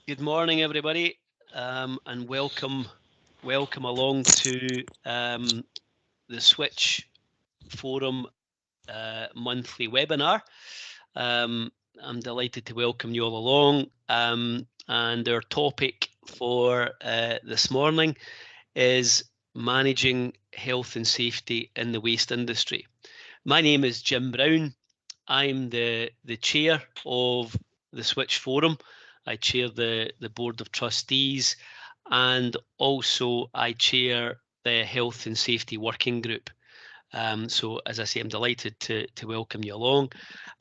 Good morning, everybody, and welcome along to the Switch Forum monthly webinar. I'm delighted to welcome you all along, and our topic for this morning is managing health and safety in the waste industry. My name is Jim Brown. I'm the chair of the Switch Forum. I chair the board of trustees, and also I chair the health and safety working group. So as I say, I'm delighted to welcome you along.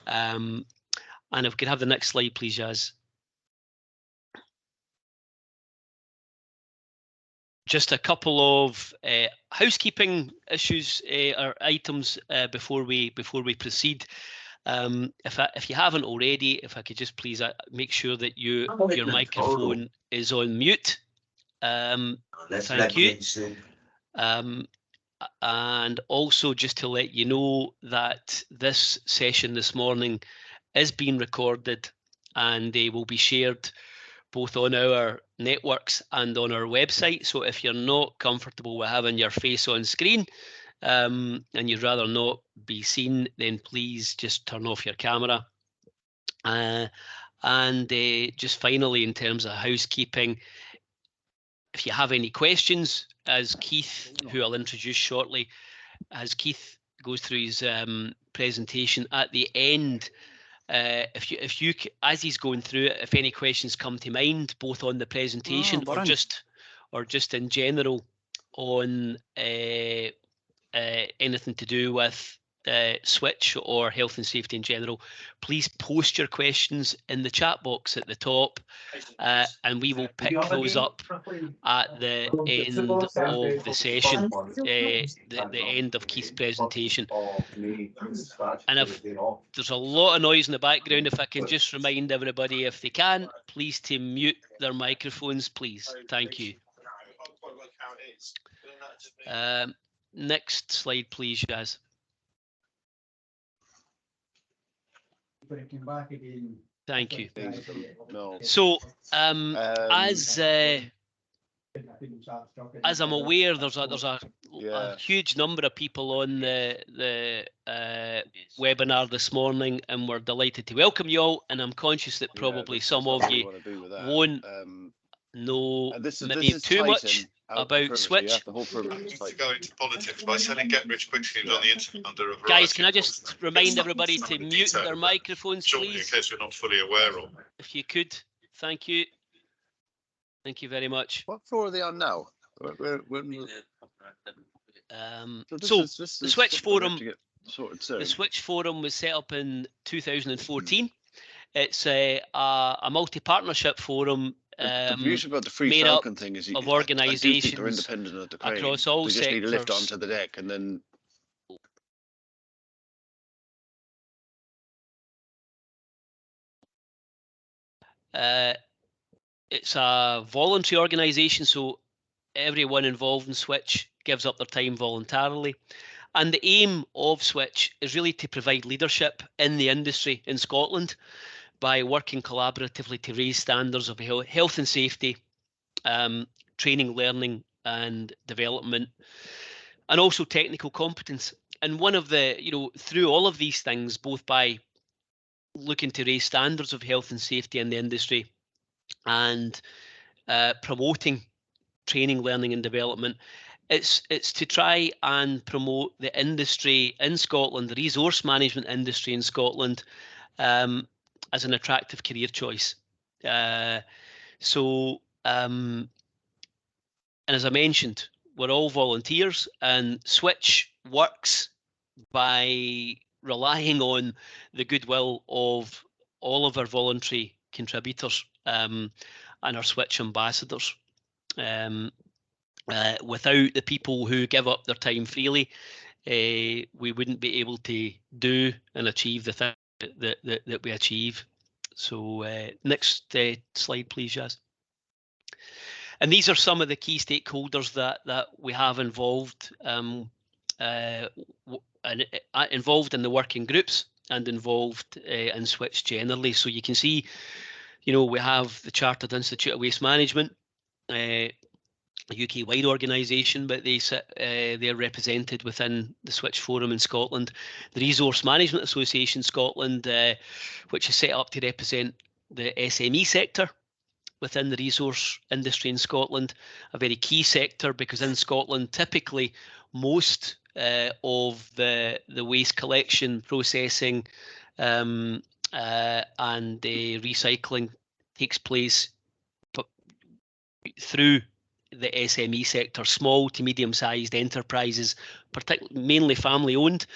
And if we could have the next slide, please, Jazz. Just a couple of housekeeping issues or items before we proceed. If you haven't already, if I could just please make sure that your microphone is on mute. Thank you. And also just to let you know that this session this morning is being recorded, and they will be shared both on our networks and on our website. So if you're not comfortable with having your face on screen, and you'd rather not be seen, then please just turn off your camera. And just finally, in terms of housekeeping, if you have any questions, as Keith, who I'll introduce shortly, as Keith goes through his presentation at the end, if you as he's going through it, if any questions come to mind, both on the presentation or just in general on anything to do with Switch or health and safety in general, please post your questions in the chat box at the top, and we will pick those up at the end of the session, the end of Keith's presentation. And if there's a lot of noise in the background, if I can just remind everybody, if they can, please to mute their microphones, please. Thank you. Next slide, please, Jazz. Thank you. So, as I'm aware, there's a huge number of people on the webinar this morning, and we're delighted to welcome you all. And I'm conscious that probably some of you won't know maybe too much about Switch. To go into politics by selling get-rich-quick schemes on the internet under a variety. Guys, can I just remind everybody to mute their microphones, please? In case we're not fully aware of. If you could, thank you. Thank you very much. What floor are they on now? So the Switch Forum. The Switch Forum was set up in 2014. It's a multi-partnership forum. The beauty about the Free Falcon thing is of organisations they're independent of the crane. Across all they just sectors. Need to lift onto the deck and then. It's a voluntary organisation, so everyone involved in Switch gives up their time voluntarily. And the aim of Switch is really to provide leadership in the industry in Scotland by working collaboratively to raise standards of health and safety, training, learning and development, and also technical competence. And one of the, through all of these things, both by looking to raise standards of health and safety in the industry and promoting training, learning and development, it's to try and promote the industry in Scotland, the resource management industry in Scotland, as an attractive career choice. And as I mentioned, we're all volunteers, and Switch works by relying on the goodwill of all of our voluntary contributors and our Switch ambassadors. Without the people who give up their time freely, we wouldn't be able to do and achieve the thing that we achieve. So next slide, please, Jazz. And these are some of the key stakeholders that we have involved, involved in the working groups and involved in Switch generally. So you can see we have the Chartered Institute of Waste Management, a UK-wide organisation, but they're represented within the Switch Forum in Scotland. The Resource Management Association Scotland, which is set up to represent the SME sector within the resource industry in Scotland, a very key sector, because in Scotland typically most of the waste collection, processing and recycling takes place through the SME sector, small to medium-sized enterprises, mainly family-owned,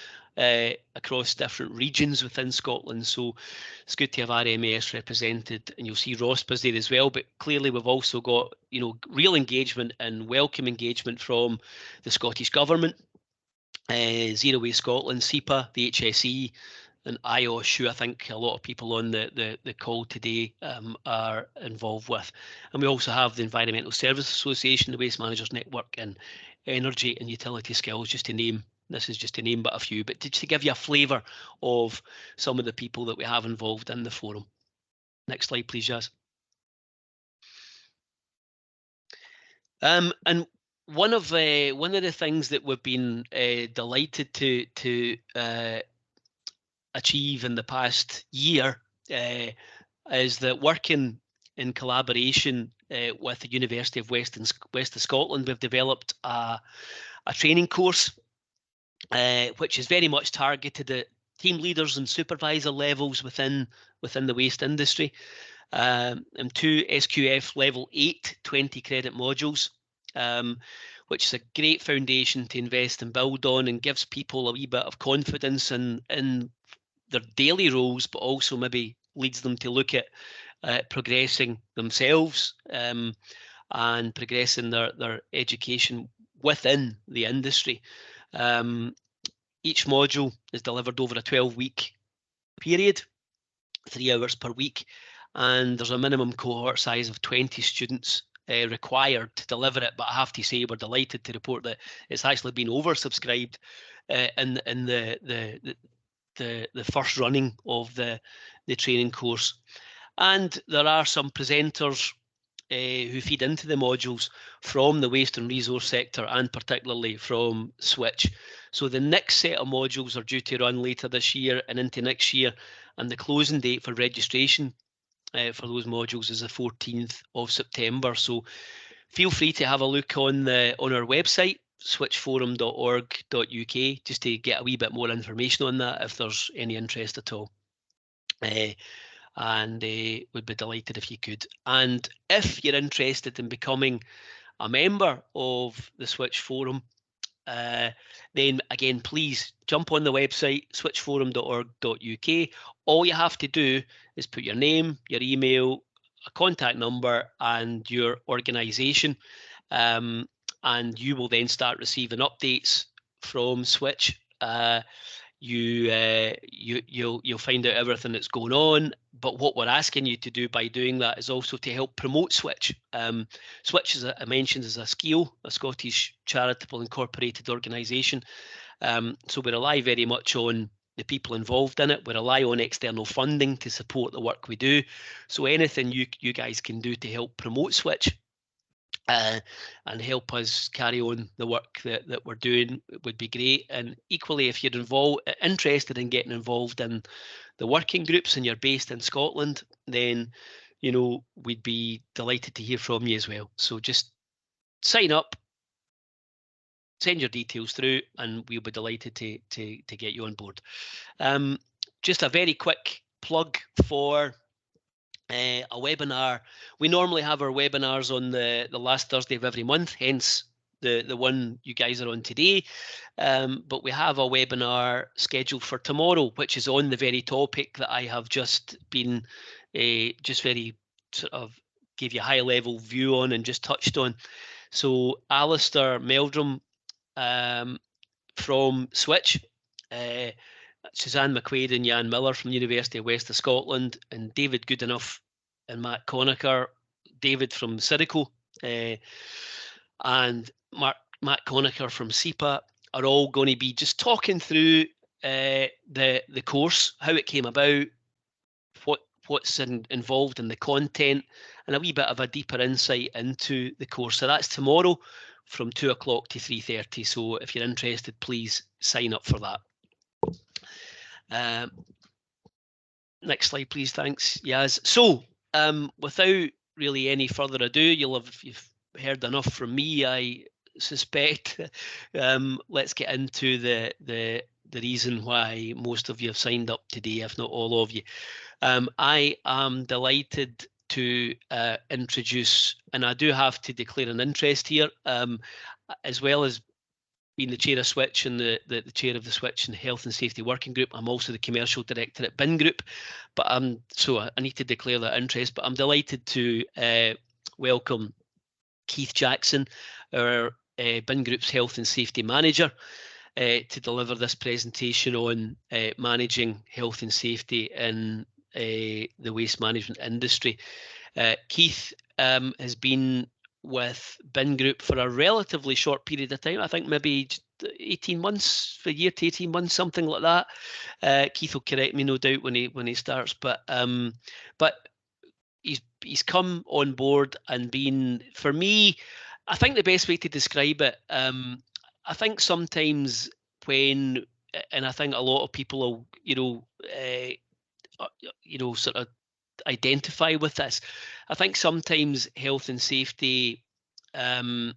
across different regions within Scotland. So it's good to have RMS represented, and you'll see ROSPA's there as well. But clearly, we've also got real engagement and welcome engagement from the Scottish Government, Zero Waste Scotland, SEPA, the HSE, and IOSH, who I think a lot of people on the call today are involved with. And we also have the Environmental Service Association, the Waste Managers Network, and Energy and Utility Skills, just to name but a few, but to give you a flavour of some of the people that we have involved in the forum. Next slide, please, Jazz. And one of the things that we've been delighted to achieve in the past year is that, working in collaboration with the University of West of Scotland, we've developed a training course which is very much targeted at team leaders and supervisor levels within the waste industry, and 2 SQF level 8 20 credit modules, which is a great foundation to invest and build on, and gives people a wee bit of confidence in their daily roles, but also maybe leads them to look at progressing themselves and progressing their education within the industry. Each module is delivered over a 12-week period, 3 hours per week, and there's a minimum cohort size of 20 students required to deliver it. But I have to say, we're delighted to report that it's actually been oversubscribed in the first running of the training course. And there are some presenters who feed into the modules from the waste and resource sector, and particularly from Switch. So the next set of modules are due to run later this year and into next year, and the closing date for registration for those modules is the 14th of September. So feel free to have a look on our website, switchforum.org.uk, just to get a wee bit more information on that if there's any interest at all. And would be delighted if you could. And if you're interested in becoming a member of the Switch Forum, then again, please jump on the website, switchforum.org.uk. All you have to do is put your name, your email, a contact number, and your organisation, and you will then start receiving updates from Switch. You'll find out everything that's going on. But what we're asking you to do by doing that is also to help promote Switch. Switch, as I mentioned, is a SCIO, a Scottish charitable incorporated organisation. So we rely very much on the people involved in it. We rely on external funding to support the work we do. So anything you guys can do to help promote Switch and help us carry on the work that we're doing would be great. And equally, if you're interested in getting involved in the working groups and you're based in Scotland, then we'd be delighted to hear from you as well. So just sign up, send your details through, and we'll be delighted to get you on board. Just a very quick plug for a webinar. We normally have our webinars on the last Thursday of every month, hence the one you guys are on today. But we have a webinar scheduled for tomorrow, which is on the very topic that I have just been just very sort of gave you a high level view on and just touched on. So Alistair Meldrum from Switch, Suzanne McQuaid and Jan Miller from the University of West of Scotland, and David Goodenough and Matt Conacher, David from Cirico, and Matt Conacher from SEPA are all going to be just talking through the course, how it came about, what's involved in the content, and a wee bit of a deeper insight into the course. So that's tomorrow from 2 o'clock to 3:30. So if you're interested, please sign up for that. Next slide, please. Thanks, Yaz. So without really any further ado, you've heard enough from me, I suspect. Let's get into the reason why most of you have signed up today, if not all of you. I am delighted to introduce, and I do have to declare an interest here, as well as being the chair of Switch and the chair of the Switch and Health and Safety Working Group. I'm also the commercial director at Bin Group, but so I need to declare that interest. But I'm delighted to welcome Keith Jackson, our Bin Group's Health and Safety Manager, to deliver this presentation on managing health and safety in the waste management industry. Keith has been with Bin Group for a relatively short period of time. I think maybe 18 months, a year to 18 months, something like that. Keith will correct me, no doubt, when he starts. But he's come on board and been, for me, I think the best way to describe it, I think sometimes when, and I think a lot of people will, sort of identify with this. I think sometimes health and safety, or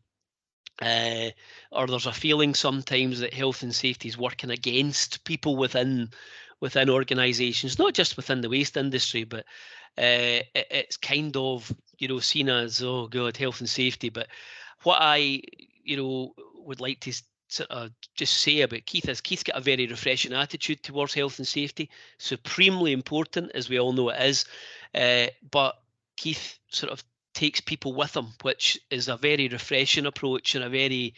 there's a feeling sometimes that health and safety is working against people within organisations, not just within the waste industry, but it's kind of seen as, oh God, health and safety. But what I would like to sort of just say about Keith is Keith's got a very refreshing attitude towards health and safety, supremely important, as we all know it is, but Keith sort of takes people with him, which is a very refreshing approach and a very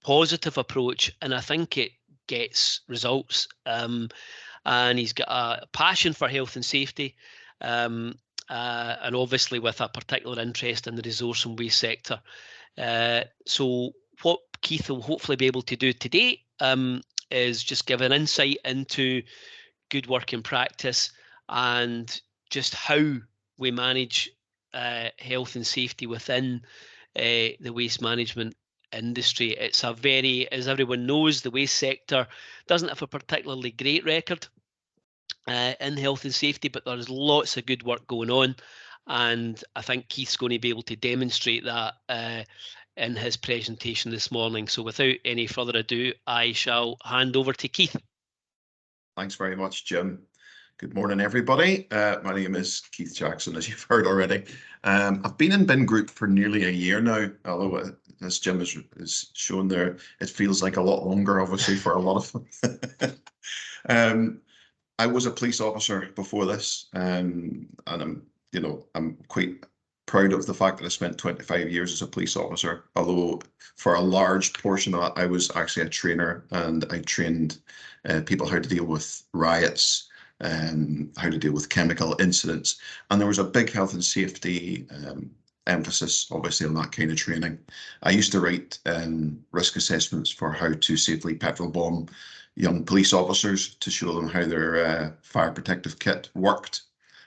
positive approach, and I think it gets results. And he's got a passion for health and safety, and obviously with a particular interest in the resource and waste sector. So what Keith will hopefully be able to do today is just give an insight into good working practice and just how we manage health and safety within the waste management industry. It's a very, as everyone knows, the waste sector doesn't have a particularly great record in health and safety, but there's lots of good work going on, and I think Keith's going to be able to demonstrate that in his presentation this morning. So without any further ado, I shall hand over to Keith. Thanks very much, Jim. Good morning, everybody. My name is Keith Jackson, as you've heard already. I've been in Bin Group for nearly a year now, although as Jim has shown there, it feels like a lot longer, obviously, for a lot of them. I was a police officer before this, and I'm quite proud of the fact that I spent 25 years as a police officer, although for a large portion of that, I was actually a trainer, and I trained people how to deal with riots, how to deal with chemical incidents. And there was a big health and safety emphasis, obviously, on that kind of training. I used to write risk assessments for how to safely petrol bomb young police officers to show them how their fire protective kit worked.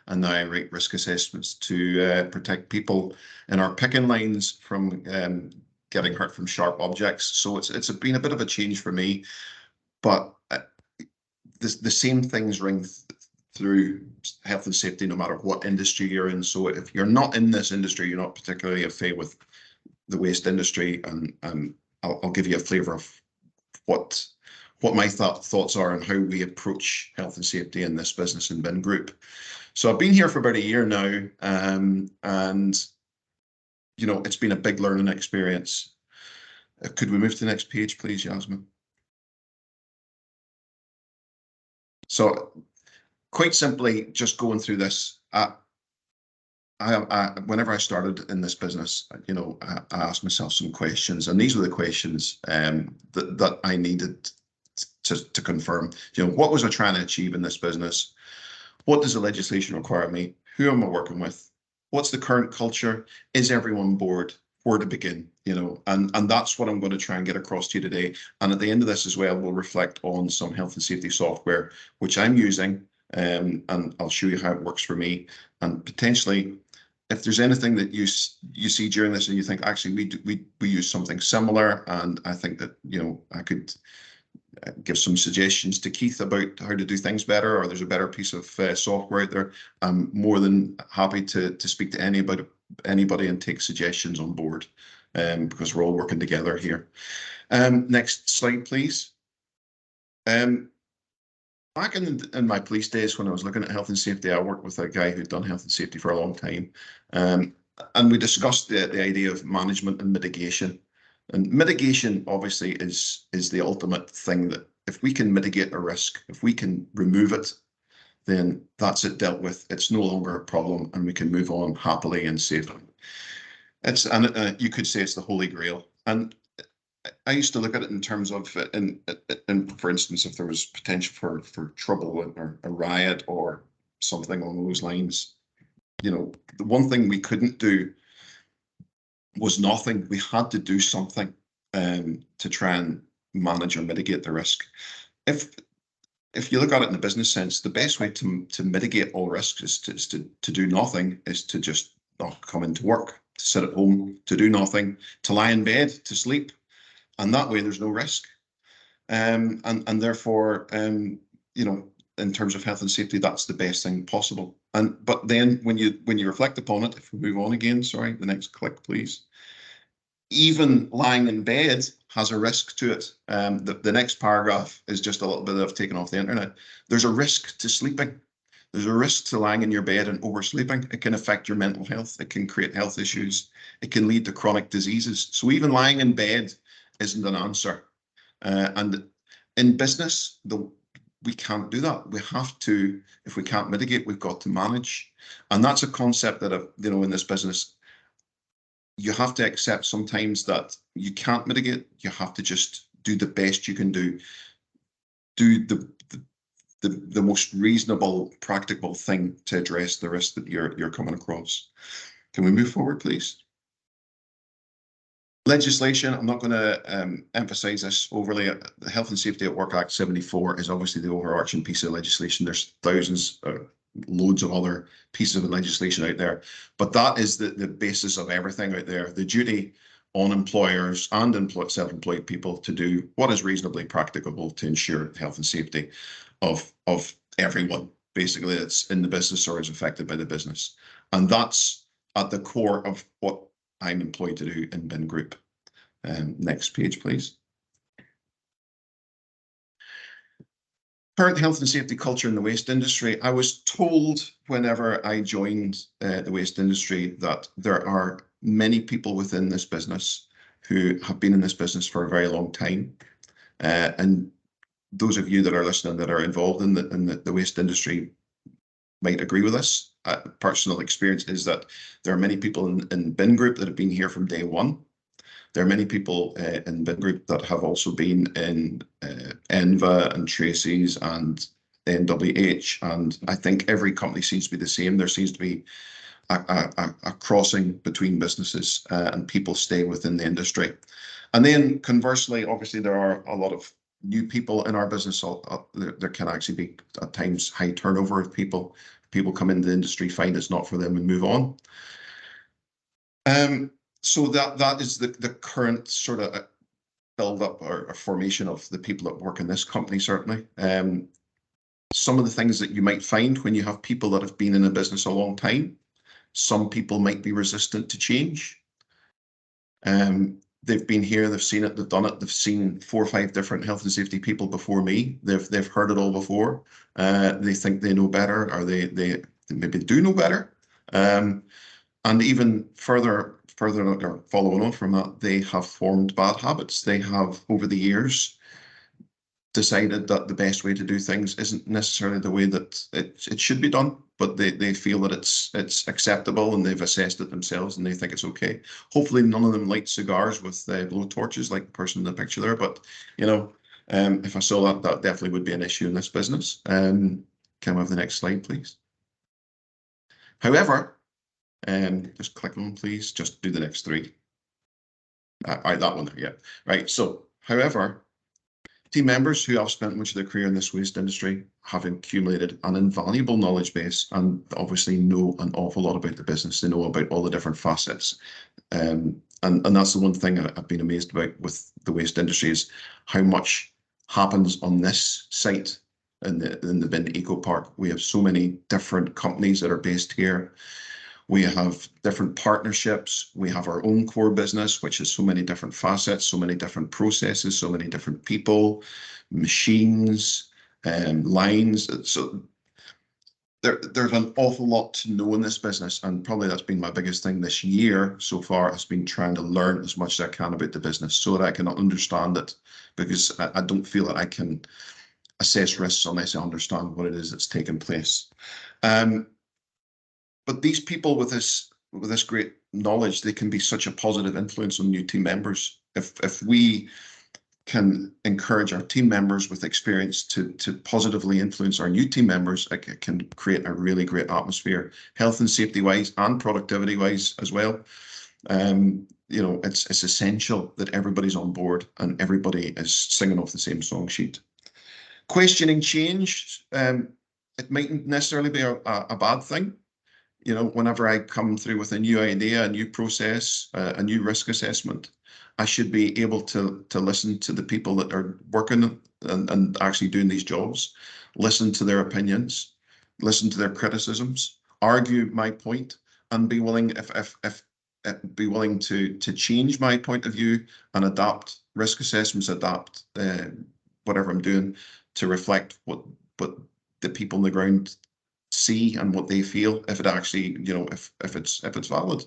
And now I write risk assessments to protect people in our picking lines from getting hurt from sharp objects. So it's been a bit of a change for me, but the same things ring through health and safety no matter what industry you're in. So if you're not in this industry, you're not particularly au fait with the waste industry, and I'll give you a flavour of what my thoughts are and how we approach health and safety in this business in Bin Group. So I've been here for about a year now, and it's been a big learning experience. Could we move to the next page, please, Yasmin? So quite simply, just going through this, whenever I started in this business, I asked myself some questions, and these were the questions that I needed to confirm. What was I trying to achieve in this business? What does the legislation require me? Who am I working with? What's the current culture? Is everyone on board? Where to begin? And that's what I'm going to try and get across to you today. And at the end of this as well, we'll reflect on some health and safety software, which I'm using and I'll show you how it works for me. And potentially, if there's anything that you see during this and you think, actually, we use something similar, and I think that, you know, I could give some suggestions to Keith about how to do things better, or there's a better piece of software out there, I'm more than happy to speak to anybody and take suggestions on board, because we're all working together here. Next slide, please. Back in my police days, when I was looking at health and safety, I worked with a guy who'd done health and safety for a long time, and we discussed the idea of management and mitigation. And mitigation obviously is the ultimate thing, that if we can mitigate a risk, if we can remove it, then that's it dealt with. It's no longer a problem, and we can move on happily and safely. You could say it's the holy grail. And I used to look at it in terms of, for instance, if there was potential for trouble or a riot or something along those lines, you know, the one thing we couldn't do was nothing. We had to do something to try and manage or mitigate the risk. If you look at it in the business sense, the best way to mitigate all risks is to do nothing, is to just not come into work, to sit at home, to do nothing, to lie in bed, to sleep. And that way there's no risk. And therefore, you know, in terms of health and safety, that's the best thing possible. But then when you reflect upon it, if we move on again, sorry, the next click, please. Even lying in bed has a risk to it. The next paragraph is just a little bit I've taken off the internet. There's a risk to sleeping. There's a risk to lying in your bed and oversleeping. It can affect your mental health. It can create health issues. It can lead to chronic diseases. So even lying in bed isn't an answer. And in business, we can't do that. We have to, if we can't mitigate, we've got to manage. And that's a concept that, you know, in this business, you have to accept sometimes that you can't mitigate. You have to just do the best you can do. Do the most reasonable, practical thing to address the risk that you're coming across. Can we move forward, please? Legislation, I'm not going to emphasize this overly. The Health and Safety at Work Act 74 is obviously the overarching piece of legislation. There's thousands, loads of other pieces of legislation out there, but that is the basis of everything out there. The duty on employers and self-employed people to do what is reasonably practicable to ensure health and safety of everyone, basically, that's in the business or is affected by the business. And that's at the core of what I'm employed to do in Bin Group. Next page, please. Current health and safety culture in the waste industry. I was told whenever I joined the waste industry that there are many people within this business who have been in this business for a very long time. And those of you that are listening that are involved in the waste industry might agree with us. Personal experience is that there are many people in Bin Group that have been here from day one. There are many people in Bin Group that have also been in Enva and Tracy's and NWH, and I think every company seems to be the same. There seems to be a crossing between businesses, and people stay within the industry. And then conversely, obviously, there are a lot of new people in our business. There can actually be at times high turnover of people. People come into the industry, find it's not for them, and move on. So that is the current sort of build up or formation of the people that work in this company, certainly. Some of the things that you might find when you have people that have been in a business a long time, some people might be resistant to change. They've been here, they've seen it, they've done it, they've seen 4 or 5 different health and safety people before me. They've heard it all before. They think they know better, or they maybe do know better. And even further or following on from that, they have formed bad habits. They have, over the years, decided that the best way to do things isn't necessarily the way that it should be done, but they feel that it's acceptable, and they've assessed it themselves and they think it's okay. Hopefully none of them light cigars with blow torches like the person in the picture there, but you know, if I saw that definitely would be an issue in this business. Can we have the next slide, please? However, just click on, please, just do the next 3. That one, yeah, right. So however, Team members who have spent much of their career in this waste industry have accumulated an invaluable knowledge base and obviously know an awful lot about the business. They know about all the different facets. And that's the one thing I've been amazed about with the waste industry is how much happens on this site in the Bin Eco Park. We have so many different companies that are based here. We have different partnerships. We have our own core business, which has so many different facets, so many different processes, so many different people, machines, lines. So there's an awful lot to know in this business, and probably that's been my biggest thing this year so far, has been trying to learn as much as I can about the business so that I can understand it, because I don't feel that I can assess risks unless I understand what it is that's taking place. But these people with this great knowledge, they can be such a positive influence on new team members. If we can encourage our team members with experience to positively influence our new team members, it can create a really great atmosphere, health and safety wise and productivity wise as well. You know, it's essential that everybody's on board and everybody is singing off the same song sheet. Questioning change, it mightn't necessarily be a bad thing. You know, whenever I come through with a new idea, a new process, a new risk assessment, I should be able to listen to the people that are working and actually doing these jobs, listen to their opinions, listen to their criticisms, argue my point, and be willing, be willing to change my point of view and adapt risk assessments, adapt whatever I'm doing to reflect what the people on the ground see and what they feel, if it actually, you know, if it's valid.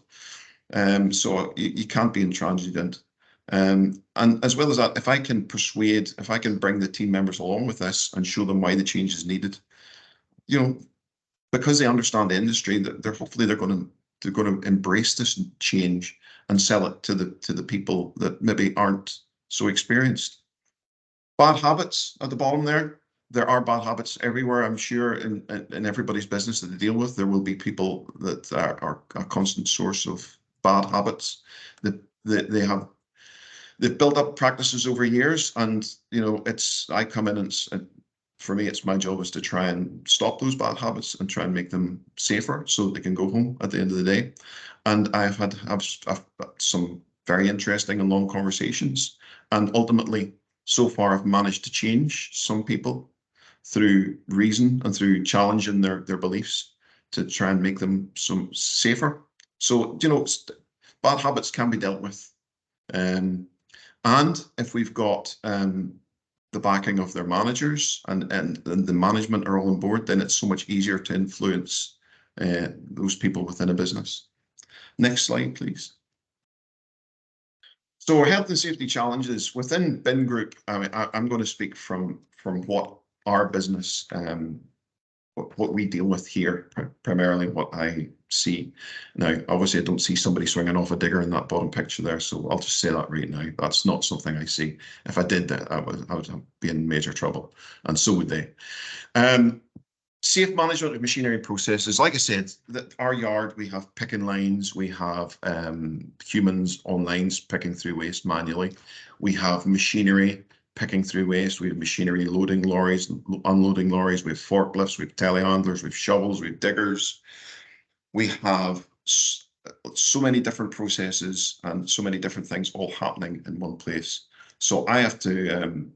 So you can't be intransigent. And as well as that, if I can persuade, if I can bring the team members along with this and show them why the change is needed, you know, because they understand the industry, that they're going to embrace this change and sell it to the people that maybe aren't so experienced. Bad habits at the bottom there. There are bad habits everywhere. I'm sure in everybody's business that they deal with, there will be people that are a constant source of bad habits. They've built up practices over years, and you know, I come in and for me, it's my job is to try and stop those bad habits and try and make them safer so they can go home at the end of the day. And I've had some very interesting and long conversations, and ultimately, so far, I've managed to change some people through reason and through challenging their beliefs to try and make them some safer. So, you know, bad habits can be dealt with. And if we've got the backing of their managers and the management are all on board, then it's so much easier to influence those people within a business. Next slide, please. So health and safety challenges within Bin Group. I mean, I'm going to speak from what our business, what we deal with here, primarily what I see. Now, obviously, I don't see somebody swinging off a digger in that bottom picture there, so I'll just say that right now. That's not something I see. If I did that, I would be in major trouble, and so would they. Safe management of machinery processes. Like I said, that our yard, we have picking lines, we have humans on lines picking through waste manually. We have machinery picking through waste. We have machinery loading lorries, unloading lorries. We have forklifts, we have telehandlers, we have shovels, we have diggers. We have so many different processes and so many different things all happening in one place. So I have to,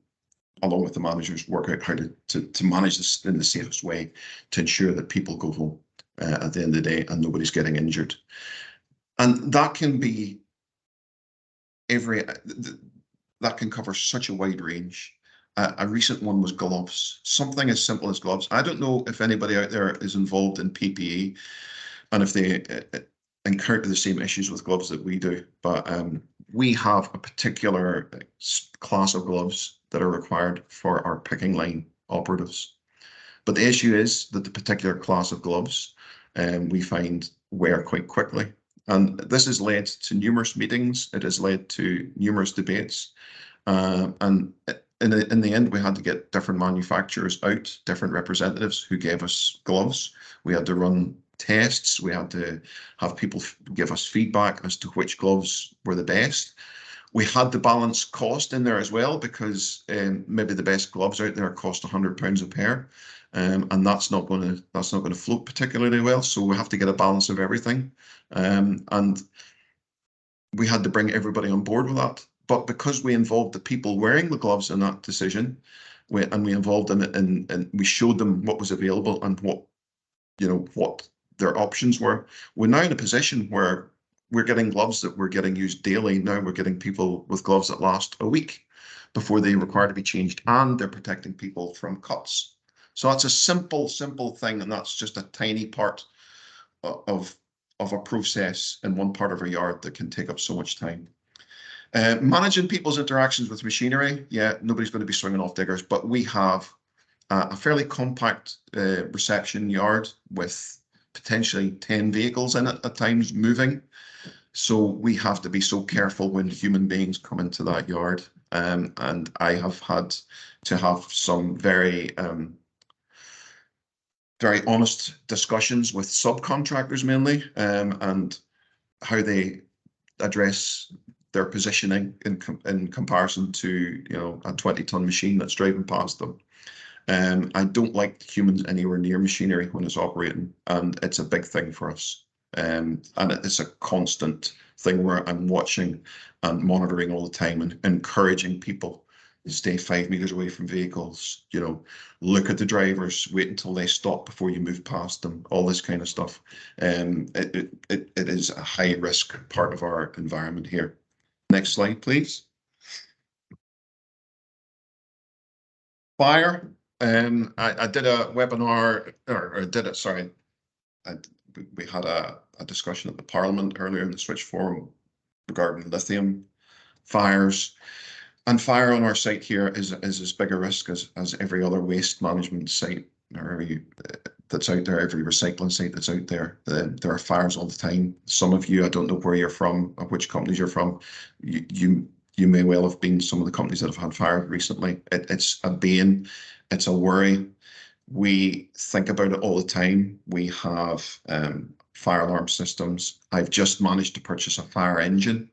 along with the managers, work out how to manage this in the safest way to ensure that people go home at the end of the day and nobody's getting injured. And that can be that can cover such a wide range. A recent one was gloves, something as simple as gloves. I don't know if anybody out there is involved in PPE and if they encounter the same issues with gloves that we do, but we have a particular class of gloves that are required for our picking line operatives. But the issue is that the particular class of gloves we find wear quite quickly. And this has led to numerous meetings. It has led to numerous debates. And in the end, we had to get different manufacturers out, different representatives who gave us gloves. We had to run tests. We had to have people give us feedback as to which gloves were the best. We had the balance cost in there as well, because maybe the best gloves out there cost £100 a pair, and that's not going to float particularly well. So we have to get a balance of everything, and we had to bring everybody on board with that. But because we involved the people wearing the gloves in that decision, we involved them and we showed them what was available and what their options were. We're now in a position where we're getting gloves that we're getting used daily. Now we're getting people with gloves that last a week before they require to be changed, and they're protecting people from cuts. So that's a simple thing, and that's just a tiny part of a process in one part of our yard that can take up so much time. Managing people's interactions with machinery, yeah, nobody's going to be swinging off diggers, but we have a fairly compact reception yard with potentially 10 vehicles in it at times moving. So we have to be so careful when human beings come into that yard. And I have had to have some very honest discussions with subcontractors mainly, and how they address their positioning in comparison to a 20-ton machine that's driving past them. I don't like humans anywhere near machinery when it's operating, and it's a big thing for us. And it's a constant thing where I'm watching and monitoring all the time and encouraging people to stay 5 meters away from vehicles, look at the drivers, wait until they stop before you move past them, all this kind of stuff. It is a high risk part of our environment here. Next slide, please. Fire. I did a webinar, we had a discussion at the Parliament earlier in the Switch Forum regarding lithium fires. And fire on our site here is as big a risk as every other waste management site or that's out there, every recycling site that's out there. There are fires all the time. Some of you, I don't know where you're from or which companies you're from, you may well have been some of the companies that have had fire recently. It's a bane, it's a worry. We think about it all the time. We have fire alarm systems. I've just managed to purchase a fire engine.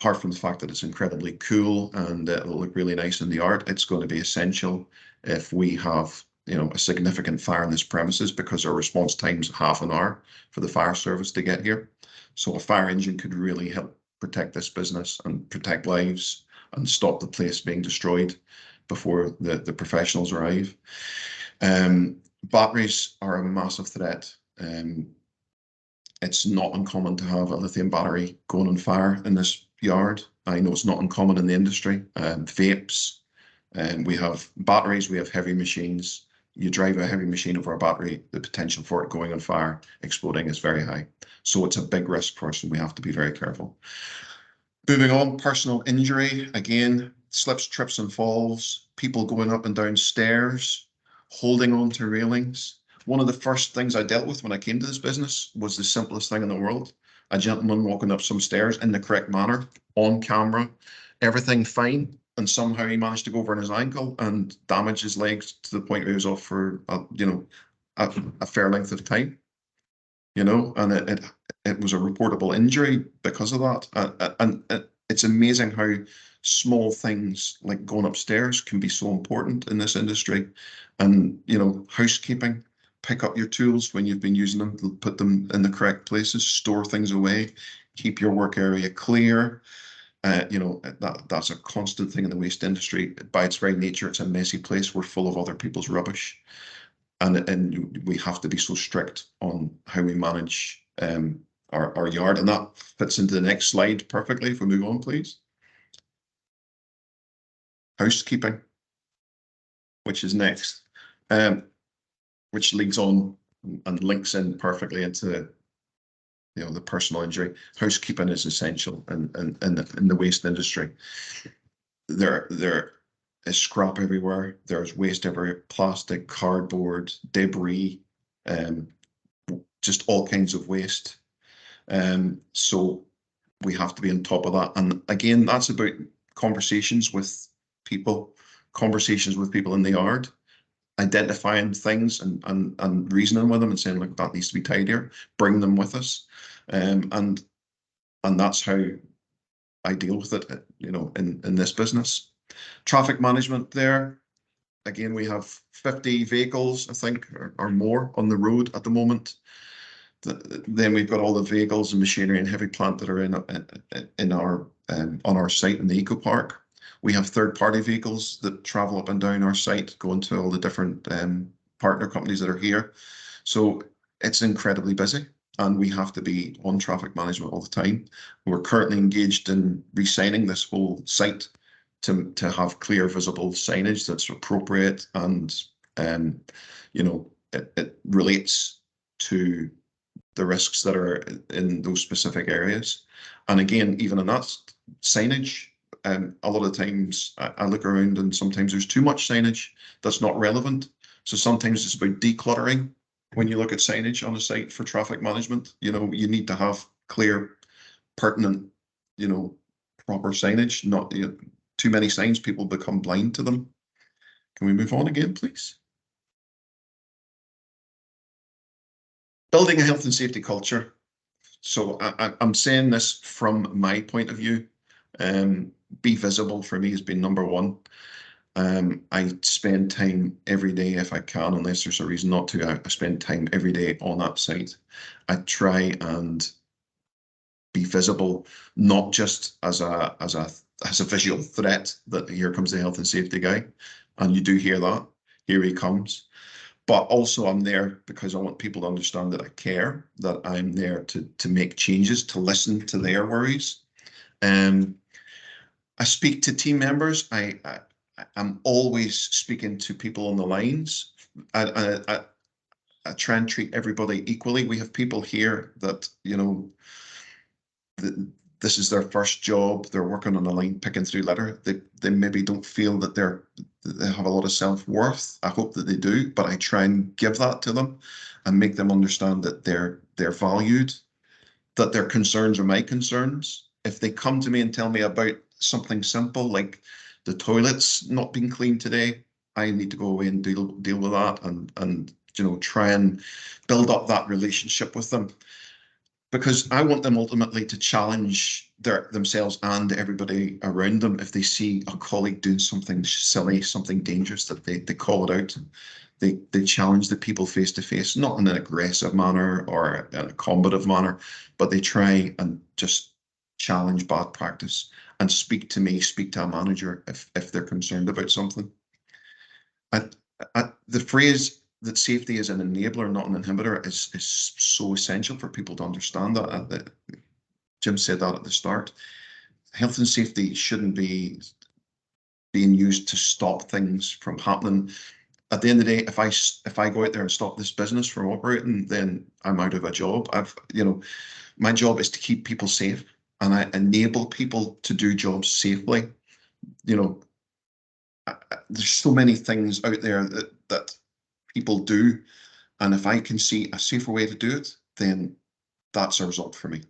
Apart from the fact that it's incredibly cool and it'll look really nice in the art, it's going to be essential if we have a significant fire in this premises, because our response time's half an hour for the fire service to get here. So a fire engine could really help protect this business and protect lives and stop the place being destroyed before the professionals arrive. Batteries are a massive threat. It's not uncommon to have a lithium battery going on fire in this yard. I know it's not uncommon in the industry. Vapes, we have batteries, we have heavy machines. You drive a heavy machine over a battery, the potential for it going on fire, exploding is very high. So it's a big risk for us, and we have to be very careful. Moving on, personal injury. Again, slips, trips and falls, people going up and down stairs, holding on to railings. One of the first things I dealt with when I came to this business was the simplest thing in the world. A gentleman walking up some stairs in the correct manner, on camera, everything fine. And somehow he managed to go over on his ankle and damage his legs to the point where he was off for, a fair length of time. And it was a reportable injury because of that. And it's amazing how small things like going upstairs can be so important in this industry. And, housekeeping, pick up your tools when you've been using them, put them in the correct places, store things away, keep your work area clear. That's a constant thing in the waste industry. By its very nature, it's a messy place. We're full of other people's rubbish. And we have to be so strict on how we manage our yard. And that fits into the next slide perfectly. If we move on, please. Housekeeping, which is next, which leads on and links in perfectly into the personal injury. Housekeeping is essential in the waste industry. There is scrap everywhere. There's waste everywhere, plastic, cardboard, debris, just all kinds of waste. So we have to be on top of that. And again, that's about conversations with people in the yard, identifying things and reasoning with them and saying, look, that needs to be tidier, bring them with us. And that's how I deal with it, you know, in this business. Traffic management there. Again, we have 50 vehicles, I think, or more on the road at the moment. Then we've got all the vehicles and machinery and heavy plant that are in our on our site in the eco park. We have third-party vehicles that travel up and down our site, going to all the different partner companies that are here. So it's incredibly busy, and we have to be on traffic management all the time. We're currently engaged in re-signing this whole site to have clear, visible signage that's appropriate and you know, it relates to the risks that are in those specific areas. And again, even in that signage, a lot of times I look around and sometimes there's too much signage that's not relevant. So sometimes it's about decluttering. When you look at signage on a site for traffic management, you know, you need to have clear, pertinent, you know, proper signage, not too many signs, people become blind to them. Can we move on again, please? Building a health and safety culture. So I'm saying this from my point of view. Be visible for me has been number one. I spend time every day, if I can, unless there's a reason not to, I spend time every day on that site. I try and be visible, not just as a visual threat that here comes the health and safety guy, and you do hear that, here he comes. But also I'm there because I want people to understand that I care, that I'm there to make changes, to listen to their worries. I speak to team members. I'm always speaking to people on the lines. I try and treat everybody equally. We have people here that, you know, this is their first job. They're working on a line picking through litter. They maybe don't feel that they have a lot of self-worth. I hope that they do, but I try and give that to them and make them understand that they're valued, that their concerns are my concerns. If they come to me and tell me about something simple like the toilets not being cleaned today, I need to go away and deal with that and you know, try and build up that relationship with them, because I want them ultimately to challenge themselves and everybody around them. If they see a colleague doing something silly, something dangerous, that they call it out. They challenge the people face to face, not in an aggressive manner or in a combative manner, but they try and just challenge bad practice and speak to me, speak to a manager if they're concerned about something. The phrase that safety is an enabler, not an inhibitor, is so essential for people to understand that. Jim said that at the start. Health and safety shouldn't be being used to stop things from happening. At the end of the day, if I go out there and stop this business from operating, then I'm out of a job. My job is to keep people safe, and I enable people to do jobs safely. You know, there's so many things out there that people do, and if I can see a safer way to do it, then that's a result for me.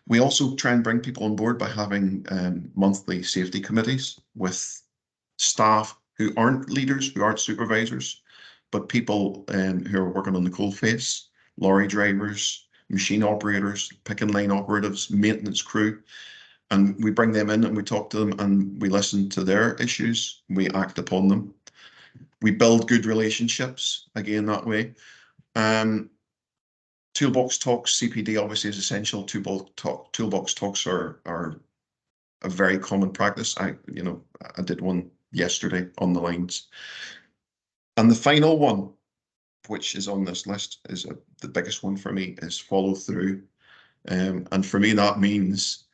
We also try and bring people on board by having monthly safety committees with staff who aren't leaders, who aren't supervisors, but people who are working on the coalface, lorry drivers, machine operators, pick and line operatives, maintenance crew. And we bring them in and we talk to them and we listen to their issues, we act upon them. We build good relationships, again, that way. Toolbox talks, CPD obviously is essential. Toolbox talks are a very common practice. I did one yesterday on the lines. And the final one, which is on this list, is the biggest one for me, is follow through. And for me, that means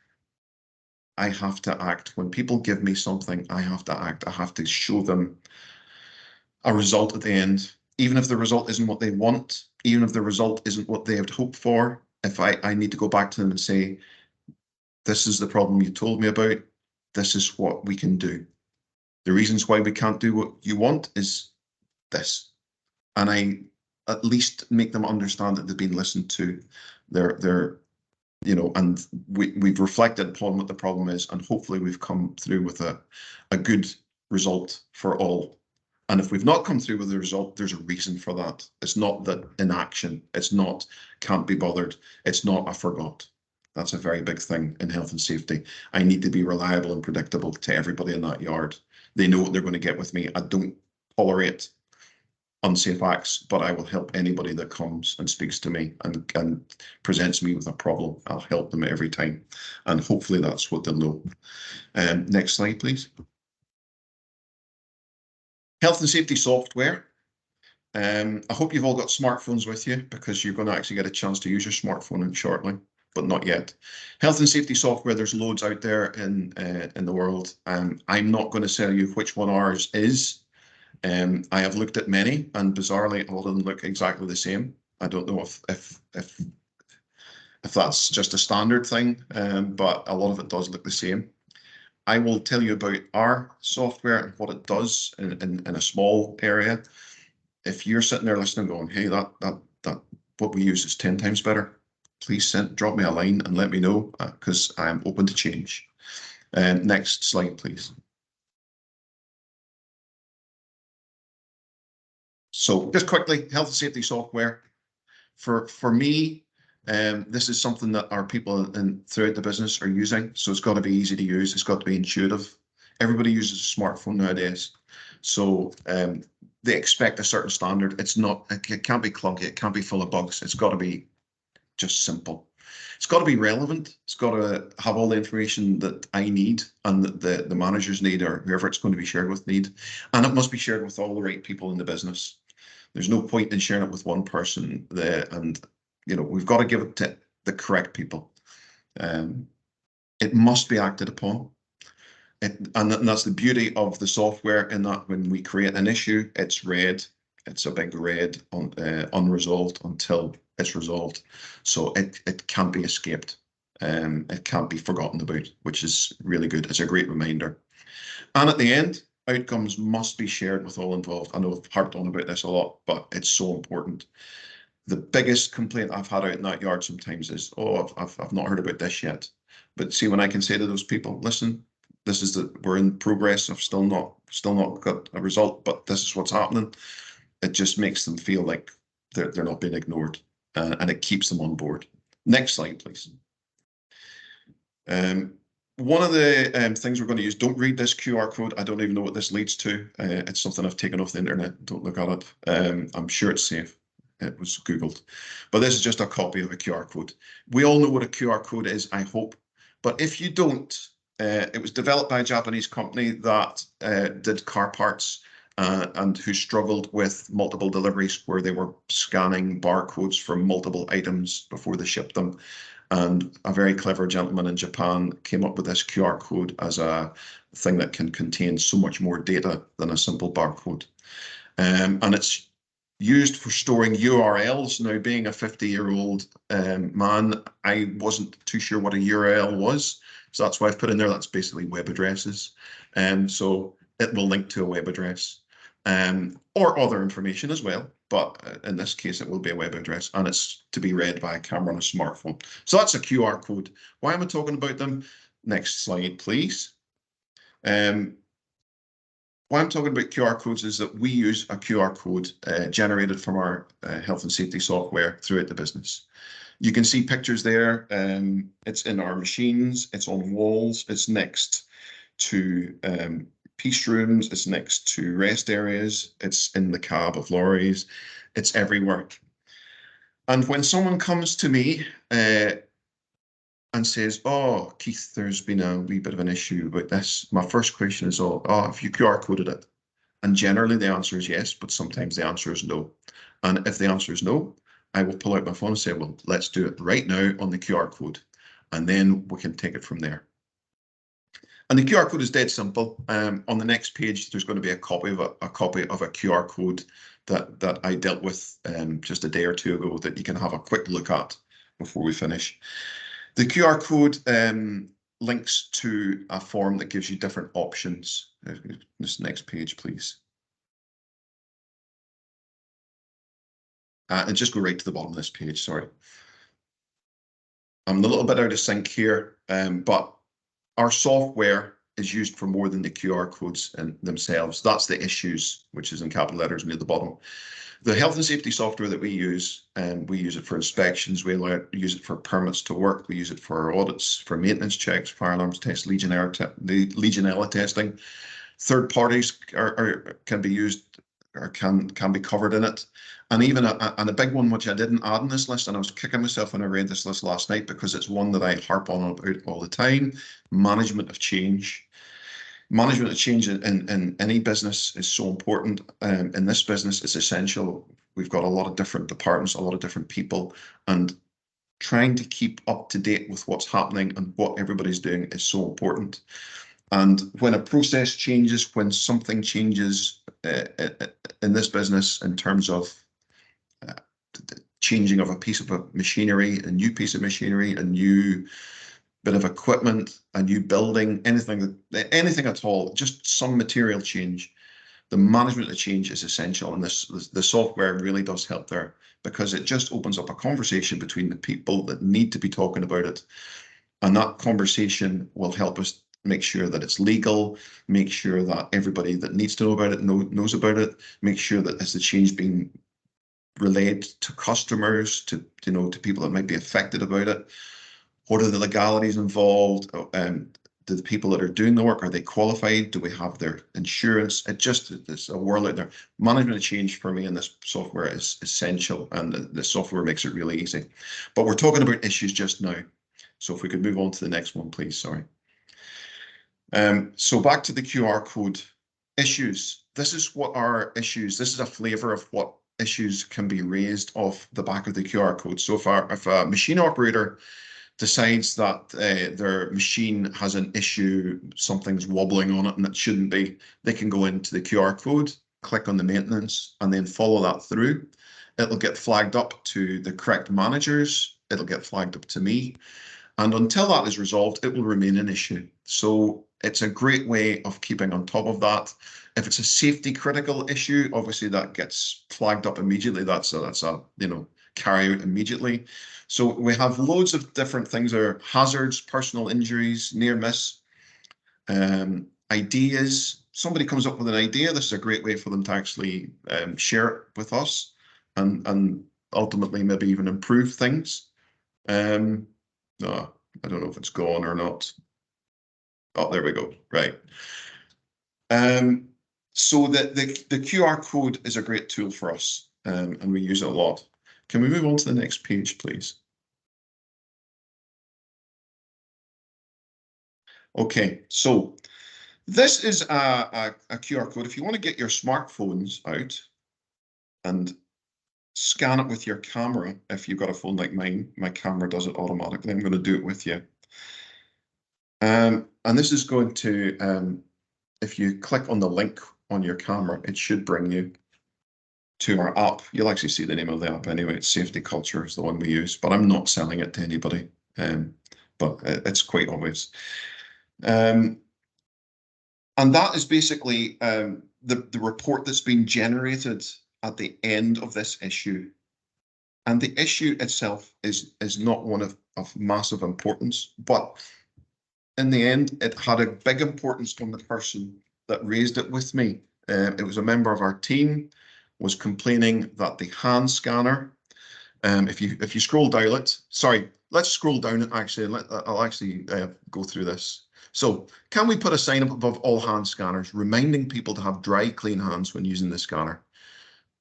I have to act. When people give me something, I have to act. I have to show them a result at the end, even if the result isn't what they want, even if the result isn't what they had hoped for. If I need to go back to them and say, this is the problem you told me about, this is what we can do. The reasons why we can't do what you want is this. And I at least make them understand that they've been listened to. And we've reflected upon what the problem is, and hopefully we've come through with a good result for all. And if we've not come through with the result, there's a reason for that. It's not that inaction. It's not can't be bothered. It's not I forgot. That's a very big thing in health and safety. I need to be reliable and predictable to everybody in that yard. They know what they're going to get with me. I don't tolerate unsafe acts, but I will help anybody that comes and speaks to me and presents me with a problem. I'll help them every time. And hopefully that's what they'll know. Next slide, please. Health and safety software. I hope you've all got smartphones with you, because you're going to actually get a chance to use your smartphone shortly, but not yet. Health and safety software, there's loads out there in the world. I'm not going to tell you which one ours is. I have looked at many, and bizarrely, all of them look exactly the same. I don't know if that's just a standard thing, but a lot of it does look the same. I will tell you about our software and what it does in a small area. If you're sitting there listening, going, "Hey, that what we use is 10 times better," please drop me a line and let me know, because I am open to change. Next slide, please. So just quickly, health and safety software. For me, this is something that our people throughout the business are using. So it's got to be easy to use. It's got to be intuitive. Everybody uses a smartphone nowadays. So they expect a certain standard. It can't be clunky. It can't be full of bugs. It's got to be just simple. It's got to be relevant. It's got to have all the information that I need and that the managers need, or whoever it's going to be shared with need. And it must be shared with all the right people in the business. There's no point in sharing it with one person and we've got to give it to the correct people. It must be acted upon. And that's the beauty of the software, in that when we create an issue, it's red. It's a big red on unresolved until it's resolved. So it can't be escaped. It can't be forgotten about, which is really good. It's a great reminder. And at the end, outcomes must be shared with all involved. I know I've harped on about this a lot, but it's so important. The biggest complaint I've had out in that yard sometimes is, "Oh, I've not heard about this yet." But see, when I can say to those people, "Listen, we're in progress. I've still not got a result, but this is what's happening," it just makes them feel like they're not being ignored, and it keeps them on board. Next slide, please. One of the things we're going to use, don't read this QR code. I don't even know what this leads to. It's something I've taken off the internet. Don't look at it. I'm sure it's safe. It was Googled. But this is just a copy of a QR code. We all know what a QR code is, I hope. But if you don't, it was developed by a Japanese company that did car parts and who struggled with multiple deliveries, where they were scanning barcodes for multiple items before they shipped them. And a very clever gentleman in Japan came up with this QR code as a thing that can contain so much more data than a simple barcode. And it's used for storing URLs. Now, being a 50-year-old man, I wasn't too sure what a URL was. So that's why I've put in there, that's basically web addresses. So it will link to a web address or other information as well. But in this case, it will be a web address, and it's to be read by a camera on a smartphone. So that's a QR code. Why am I talking about them? Next slide, please. Why I'm talking about QR codes is that we use a QR code generated from our health and safety software throughout the business. You can see pictures there. It's in our machines, it's on walls, it's next to peace rooms, it's next to rest areas, it's in the cab of lorries, it's everywhere. And when someone comes to me and says, "Oh, Keith, there's been a wee bit of an issue about this," my first question is, "Oh, have you QR coded it?" And generally the answer is yes, but sometimes the answer is no. And if the answer is no, I will pull out my phone and say, "Well, let's do it right now on the QR code." And then we can take it from there. And the QR code is dead simple. On the next page, there's going to be a copy of a QR code that I dealt with just a day or two ago that you can have a quick look at before we finish. The QR code links to a form that gives you different options. This next page, please. And just go right to the bottom of this page, sorry. I'm a little bit out of sync here, but our software is used for more than the QR codes in themselves. That's the issues, which is in capital letters near the bottom. The health and safety software that we use it for inspections, we use it for permits to work, we use it for audits, for maintenance checks, fire alarms tests, Legionella testing. Third parties can be used or can be covered in it. And even a big one, which I didn't add in this list, and I was kicking myself when I read this list last night because it's one that I harp on about all the time: management of change. Management of change in any business is so important. In this business, it's essential. We've got a lot of different departments, a lot of different people, and trying to keep up to date with what's happening and what everybody's doing is so important. And when a process changes, when something changes in this business in terms of changing of a piece of machinery, a new piece of machinery, a new bit of equipment, a new building, anything at all, just some material change, the management of change is essential. And the software really does help there, because it just opens up a conversation between the people that need to be talking about it. And that conversation will help us make sure that it's legal, make sure that everybody that needs to know about it knows about it, make sure that as the change being relayed to customers, to people that might be affected about it. What are the legalities involved? Do the people that are doing the work, are they qualified? Do we have their insurance? It's a world out there. Management of change for me in this software is essential, and the software makes it really easy. But we're talking about issues just now. So if we could move on to the next one, please, sorry. So back to the QR code issues. This is what our issues, this is a flavor of what issues can be raised off the back of the QR code. So if a machine operator decides that their machine has an issue, something's wobbling on it and it shouldn't be, they can go into the QR code, click on the maintenance, and then follow that through. It'll get flagged up to the correct managers, it'll get flagged up to me, and until that is resolved, it will remain an issue. So it's a great way of keeping on top of that. If it's a safety critical issue, obviously that gets flagged up immediately. That's a carry out immediately. So we have loads of different things there: hazards, personal injuries, near miss, ideas. Somebody comes up with an idea, this is a great way for them to actually share it with us and ultimately maybe even improve things. No, I don't know if it's gone or not. Oh, there we go. Right. So the QR code is a great tool for us, and we use it a lot. Can we move on to the next page, please? Okay, so this is a QR code. If you want to get your smartphones out and scan it with your camera, if you've got a phone like mine, my camera does it automatically. I'm going to do it with you. And this is going to, if you click on the link on your camera, it should bring you to our app. You'll actually see the name of the app anyway. It's Safety Culture is the one we use, but I'm not selling it to anybody. But it's quite obvious. And that is basically the report that's been generated at the end of this issue. And the issue itself is not one of massive importance, but in the end, it had a big importance from the person that raised it with me. It was a member of our team, was complaining that the hand scanner, if you scroll down it, sorry, let's scroll down it actually, I'll actually go through this. So can we put a sign up above all hand scanners reminding people to have dry, clean hands when using the scanner?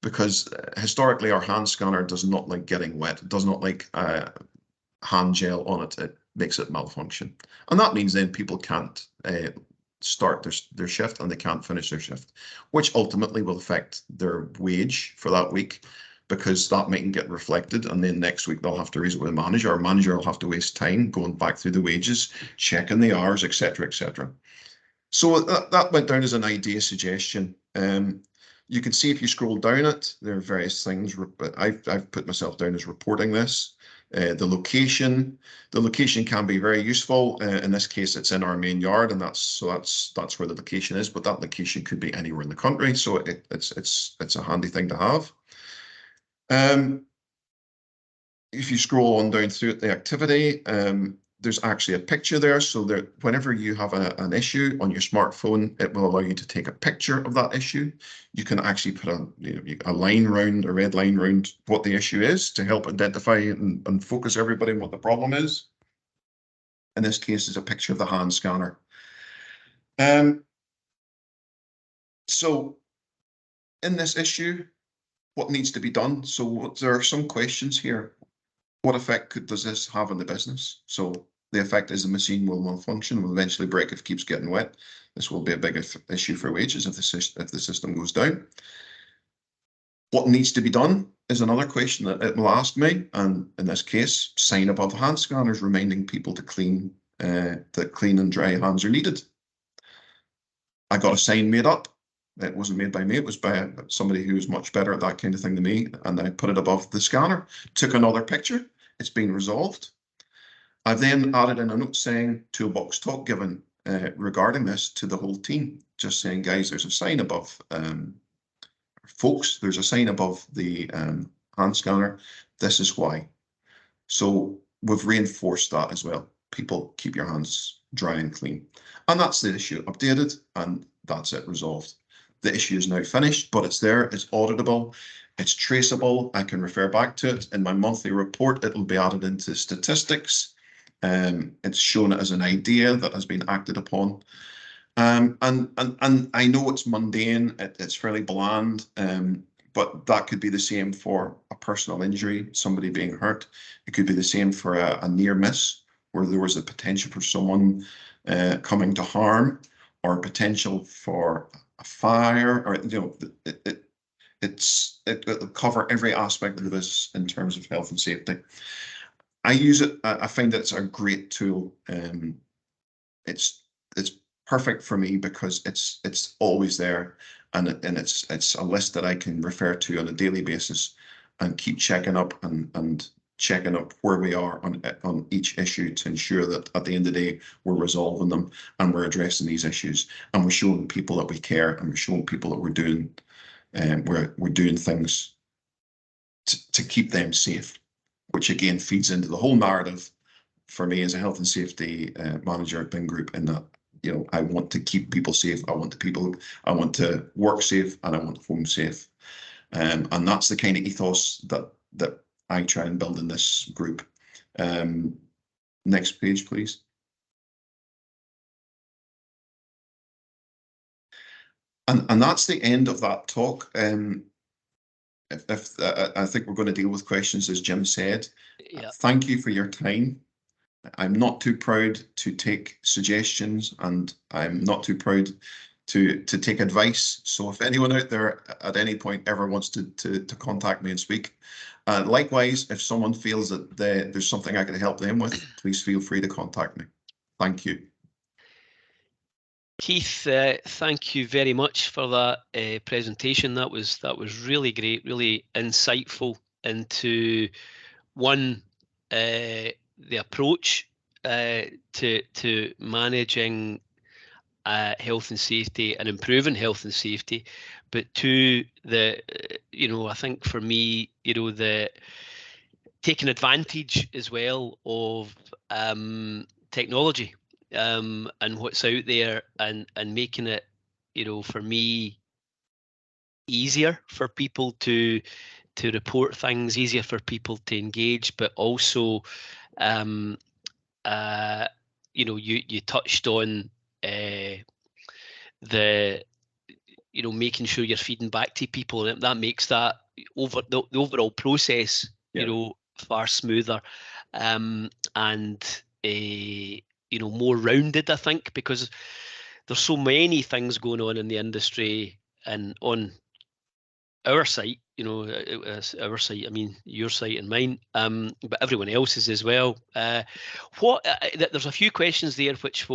Because historically our hand scanner does not like getting wet, it does not like hand gel on it, it makes it malfunction. And that means then people can't start their shift and they can't finish their shift, which ultimately will affect their wage for that week, because that mightn't get reflected, and then next week they'll have to raise it with a manager. Our manager will have to waste time going back through the wages, checking the hours, etc., etc. So that went down as an idea suggestion. You can see if you scroll down it, there are various things. I've put myself down as reporting this. The location can be very useful. In this case, it's in our main yard, and that's where the location is. But that location could be anywhere in the country, so it's a handy thing to have. If you scroll on down through it, the activity, there's actually a picture there, so that whenever you have an issue on your smartphone, it will allow you to take a picture of that issue. You can actually put a line round, a red line round what the issue is to help identify and focus everybody on what the problem is. In this case, is a picture of the hand scanner. So in this issue, what needs to be done? So there are some questions here. What effect does this have on the business? So the effect is the machine will malfunction, will eventually break if it keeps getting wet. This will be a big issue for wages if the system goes down. What needs to be done is another question that it will ask me, and in this case, sign above hand scanners reminding people to clean, that clean and dry hands are needed. I got a sign made up. It wasn't made by me, it was by somebody who was much better at that kind of thing than me, and I put it above the scanner, took another picture, it's been resolved. I've then added in a note saying toolbox talk given regarding this to the whole team, just saying, guys, there's a sign above, folks, there's a sign above the hand scanner, this is why. So we've reinforced that as well. People, keep your hands dry and clean. And that's the issue updated, and that's it resolved. The issue is now finished, but it's there, it's auditable, it's traceable. I can refer back to it in my monthly report. It'll be added into statistics. It's shown as an idea that has been acted upon. And I know it's mundane, it's fairly bland, but that could be the same for a personal injury, somebody being hurt. It could be the same for a near miss, where there was a potential for someone coming to harm, or potential for a fire, or it'll cover every aspect of this in terms of health and safety. I use it. I find that it's a great tool. It's perfect for me because it's always there, and it's a list that I can refer to on a daily basis and keep checking up and checking up where we are on each issue to ensure that at the end of the day we're resolving them and we're addressing these issues, and we're showing people that we care, and we're showing people that we're doing we're doing things to keep them safe, which again feeds into the whole narrative for me as a health and safety manager at Bin Group, in that, you know, I want to keep people safe, I want to work safe, and I want home safe, and that's the kind of ethos that I try and build in this group. Next page, please. And that's the end of that talk. If I think we're going to deal with questions, as Jim said. Yeah. Thank you for your time. I'm not too proud to take suggestions, and I'm not too proud to take advice. So if anyone out there at any point ever wants to contact me and speak, likewise, if someone feels that there's something I can help them with, please feel free to contact me. Thank you. Keith, thank you very much for that presentation. That was really great, really insightful into the approach to managing health and safety and improving health and safety, but two, I think for me, the taking advantage as well of technology and what's out there, and making it, for me, easier for people to report things, easier for people to engage, but also you touched on making sure you're feeding back to people, and that makes that the overall process far smoother, and more rounded, I think, because there's so many things going on in the industry and on our site, our site, I mean your site and mine, but everyone else's as well. There's a few questions there which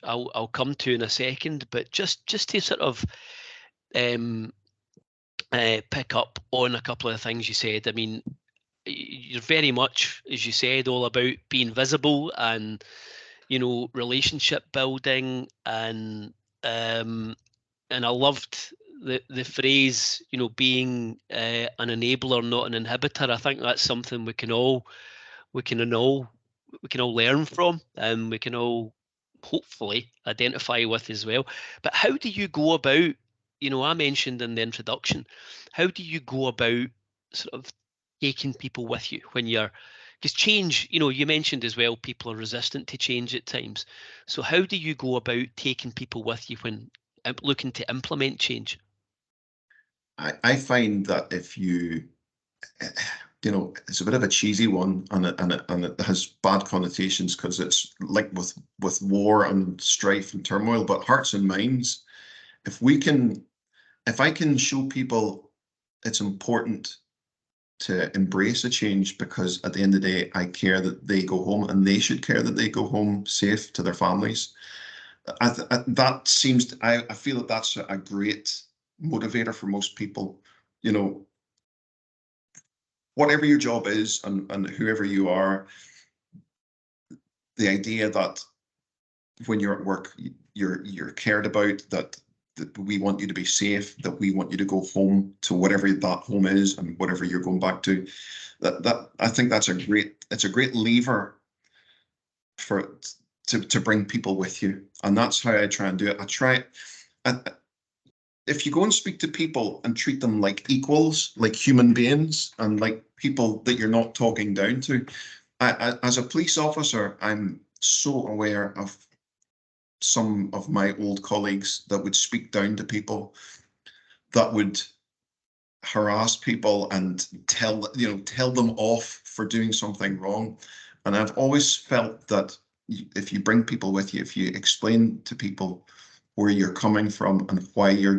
I'll come to in a second, but just to sort of pick up on a couple of things you said. I mean, you're very much, as you said, all about being visible and relationship building, and I loved the phrase, being an enabler, not an inhibitor. I think that's something we can all learn from, and we can all hopefully identify with as well. But how do you go about, I mentioned in the introduction, how do you go about sort of taking people with you when because change, you mentioned as well, people are resistant to change at times. So how do you go about taking people with you when looking to implement change? I find that if you, it's a bit of a cheesy one, and it has bad connotations because it's like with war and strife and turmoil, but hearts and minds. If I can show people it's important to embrace a change, because at the end of the day, I care that they go home, and they should care that they go home safe to their families. I feel that that's a great motivator for most people. Whatever your job is, and whoever you are, the idea that when you're at work, you're cared about, that we want you to be safe, that we want you to go home to whatever that home is and whatever you're going back to. That I think it's a great lever to bring people with you, and that's how I try and do it. If you go and speak to people and treat them like equals, like human beings, and like people that you're not talking down to. As a police officer, I'm so aware of some of my old colleagues that would speak down to people, that would harass people and tell them off for doing something wrong. And I've always felt that if you bring people with you, if you explain to people where you're coming from and why you're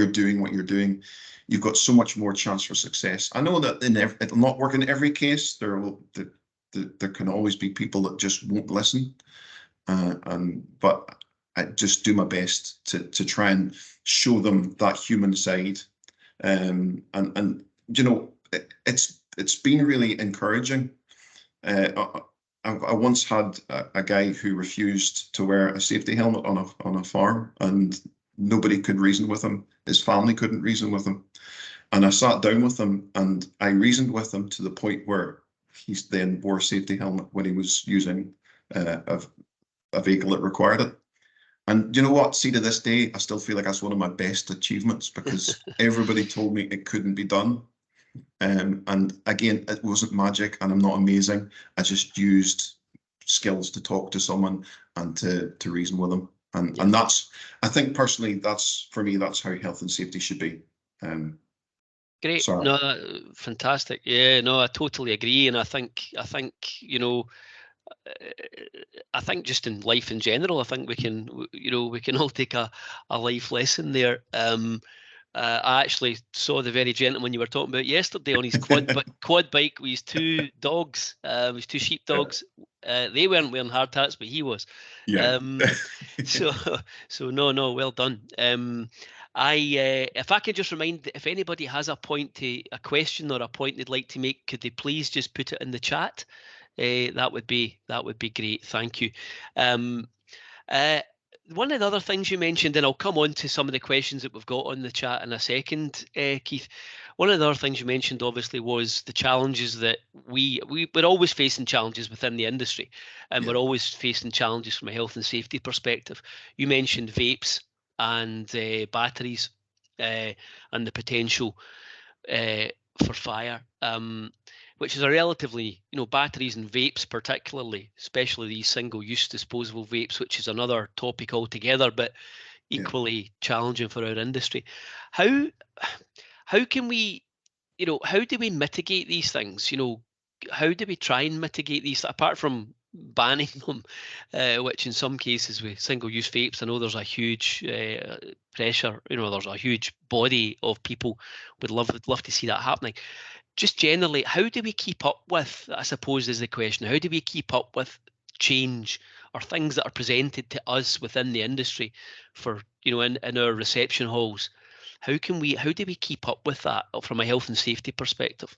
doing what you're doing, you've got so much more chance for success. I know that it'll not work in every case. There can always be people that just won't listen, but I just do my best to try and show them that human side, and it's been really encouraging. I once had a guy who refused to wear a safety helmet on a farm, and nobody could reason with him. His family couldn't reason with him. And I sat down with him and I reasoned with him to the point where he then wore a safety helmet when he was using a vehicle that required it. And you know what? See, to this day, I still feel like that's one of my best achievements, because everybody told me it couldn't be done. And again, it wasn't magic, and I'm not amazing. I just used skills to talk to someone and to reason with them. And that's, I think personally, that's for me, that's how health and safety should be. Great. Sorry. No, fantastic. Yeah, no, I totally agree. And I think I think just in life in general, I think we can all take a life lesson there. I actually saw the very gentleman you were talking about yesterday on his quad bike with his two dogs, his two sheep dogs. They weren't wearing hard hats, but he was. Yeah. So no, well done. If I could just remind, if anybody has a question or a point they'd like to make, could they please just put it in the chat? That would be great. Thank you. One of the other things you mentioned, and I'll come on to some of the questions that we've got on the chat in a second, Keith. One of the other things you mentioned, obviously, was the challenges that we're always facing challenges within the industry, and we're always facing challenges from a health and safety perspective. You mentioned vapes and batteries and the potential for fire. Which is a relatively, batteries and vapes particularly, especially these single-use disposable vapes, which is another topic altogether, but equally challenging for our industry. How can we, how do we mitigate these things? How do we try and mitigate these, apart from banning them, which in some cases with single-use vapes, I know there's a huge pressure, there's a huge body of people would love to see that happening. Just generally, how do we keep up with, I suppose is the question, how do we keep up with change or things that are presented to us within the industry for, in our reception halls? How do we keep up with that from a health and safety perspective?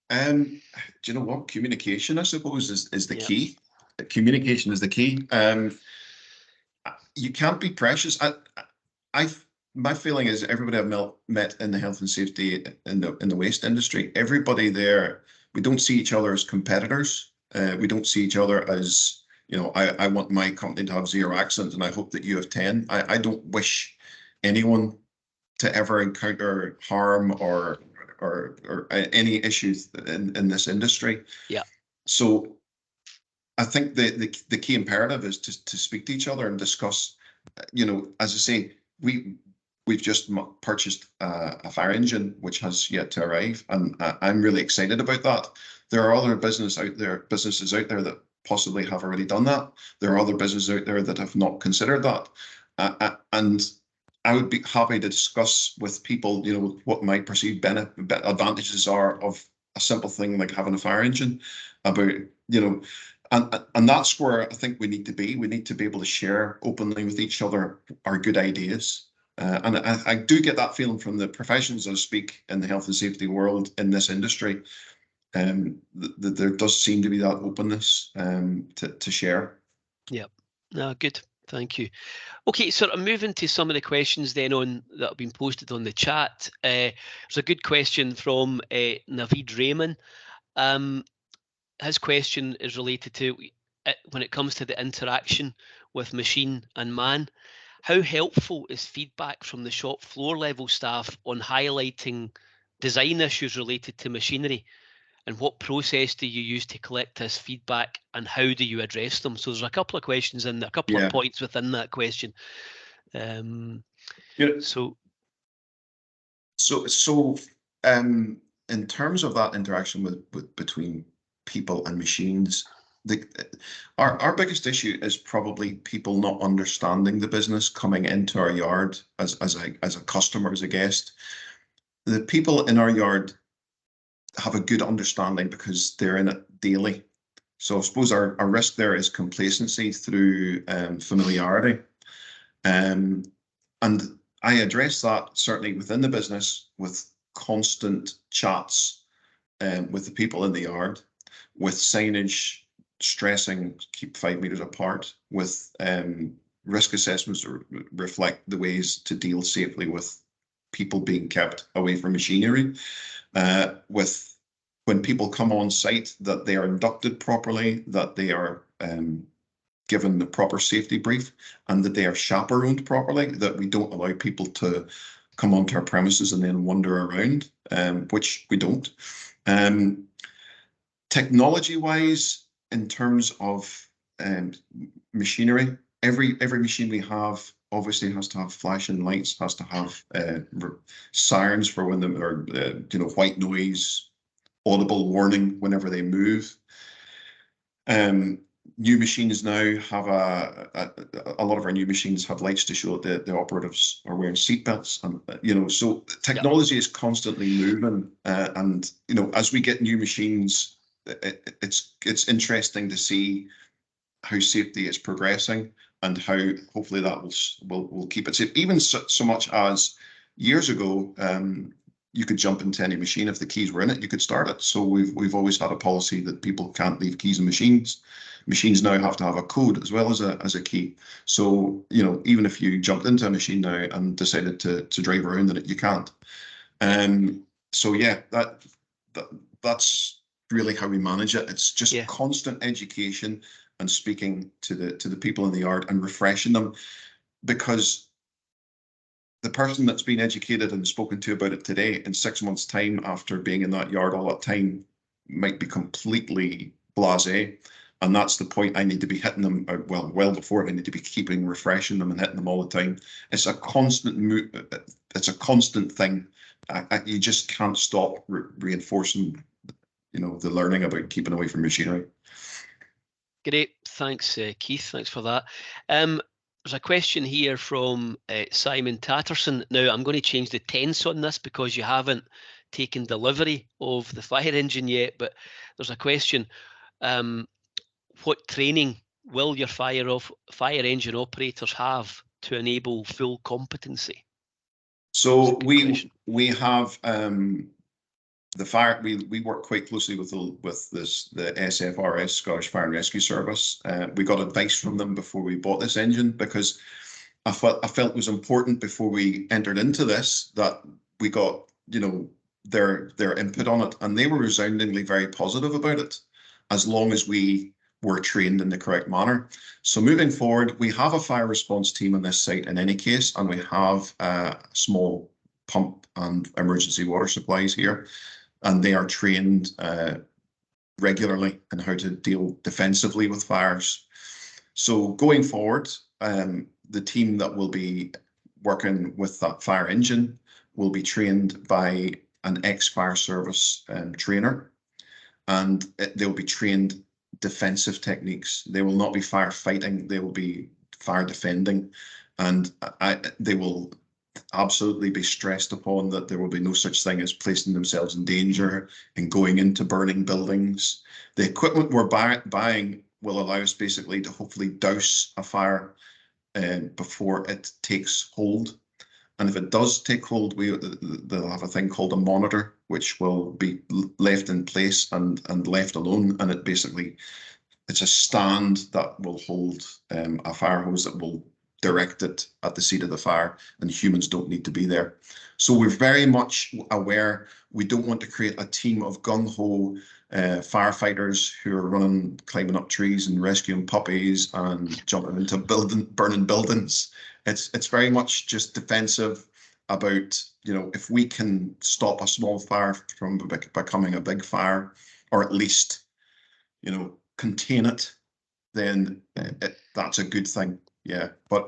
Do you know what? Communication, I suppose, is the key. Communication is the key. You can't be precious. My feeling is everybody I've met in the health and safety in the waste industry, everybody there, we don't see each other as competitors. We don't see each other as, you know, I want my company to have 0 accidents and I hope that you have 10. I don't wish anyone to ever encounter harm or any issues in this industry. Yeah. So I think the key imperative is to speak to each other and discuss. You know, as I say, we've just purchased a fire engine which has yet to arrive, and I'm really excited about that. There are other businesses out there that possibly have already done that. There are other businesses out there that have not considered that, and I would be happy to discuss with people, you know, what my perceived advantages are of a simple thing like having a fire engine, about, you know, and that's where I think we need to be. We need to be able to share openly with each other our good ideas. And I do get that feeling from the professions that speak in the health and safety world in this industry. There does seem to be that openness to share. Yeah, no, good. Thank you. Okay, so I'm moving to some of the questions then that have been posted on the chat. There's a good question from Naveed Raymond. His question is related to when it comes to the interaction with machine and man. How helpful is feedback from the shop floor level staff on highlighting design issues related to machinery? And what process do you use to collect this feedback, and how do you address them? So there's a couple of questions in there, a couple of points within that question. In terms of that interaction between people and machines, our biggest issue is probably people not understanding the business coming into our yard as a customer, as a guest. The people in our yard have a good understanding because they're in it daily. So I suppose our risk there is complacency through familiarity. And I address that certainly within the business with constant chats with the people in the yard, with signage stressing keep 5 meters apart, with risk assessments that reflect the ways to deal safely with people being kept away from machinery, with when people come on site, that they are inducted properly, that they are given the proper safety brief, and that they are chaperoned properly, that we don't allow people to come onto our premises and then wander around, which we don't. Technology-wise, in terms of machinery, every machine we have obviously has to have flashing lights, has to have sirens for when they are, white noise, audible warning whenever they move. New machines now have a lot of our new machines have lights to show that the operatives are wearing seatbelts, and so technology is constantly moving, and as we get new machines, it's interesting to see how safety is progressing and how hopefully that will keep it safe. Even so much as years ago, you could jump into any machine if the keys were in it, you could start it. So we've always had a policy that people can't leave keys in machines. Machines now have to have a code as well as a key. So even if you jumped into a machine now and decided to drive around in it, you can't. So yeah, that's really how we manage it. It's just constant education and speaking to the people in the yard and refreshing them, because the person that's been educated and spoken to about it today, in 6 months' time, after being in that yard all that time, might be completely blasé. And that's the point. I need to be hitting them, well before. I need to be refreshing them and hitting them all the time. It's a constant it's a constant thing. You just can't stop reinforcing, the learning about keeping away from machinery. Great, thanks, Keith. Thanks for that. There's a question here from Simon Tatterson. Now, I'm going to change the tense on this because you haven't taken delivery of the fire engine yet, but there's a question. What training will your fire engine operators have to enable full competency? So we have the fire. We work quite closely with the SFRS, Scottish Fire and Rescue Service. We got advice from them before we bought this engine, because I felt it was important before we entered into this that we got their input on it, and they were resoundingly very positive about it. as long as we were trained in the correct manner. So moving forward, we have a fire response team on this site in any case, and we have a small pump and emergency water supplies here, and they are trained regularly in how to deal defensively with fires. So going forward, the team that will be working with that fire engine will be trained by an ex-fire service trainer, and they'll be trained defensive techniques. They will not be firefighting, they will be fire defending, and they will absolutely be stressed upon that there will be no such thing as placing themselves in danger and going into burning buildings. The equipment we're buying will allow us basically to hopefully douse a fire before it takes hold. And if it does take hold, they'll have a thing called a monitor, which will be left in place and left alone. And it's a stand that will hold a fire hose that will direct it at the seat of the fire, and humans don't need to be there. So we're very much aware we don't want to create a team of gung-ho firefighters who are climbing up trees and rescuing puppies and jumping into burning buildings. It's very much just defensive about, if we can stop a small fire from becoming a big fire, or at least, contain it, then that's a good thing. Yeah, but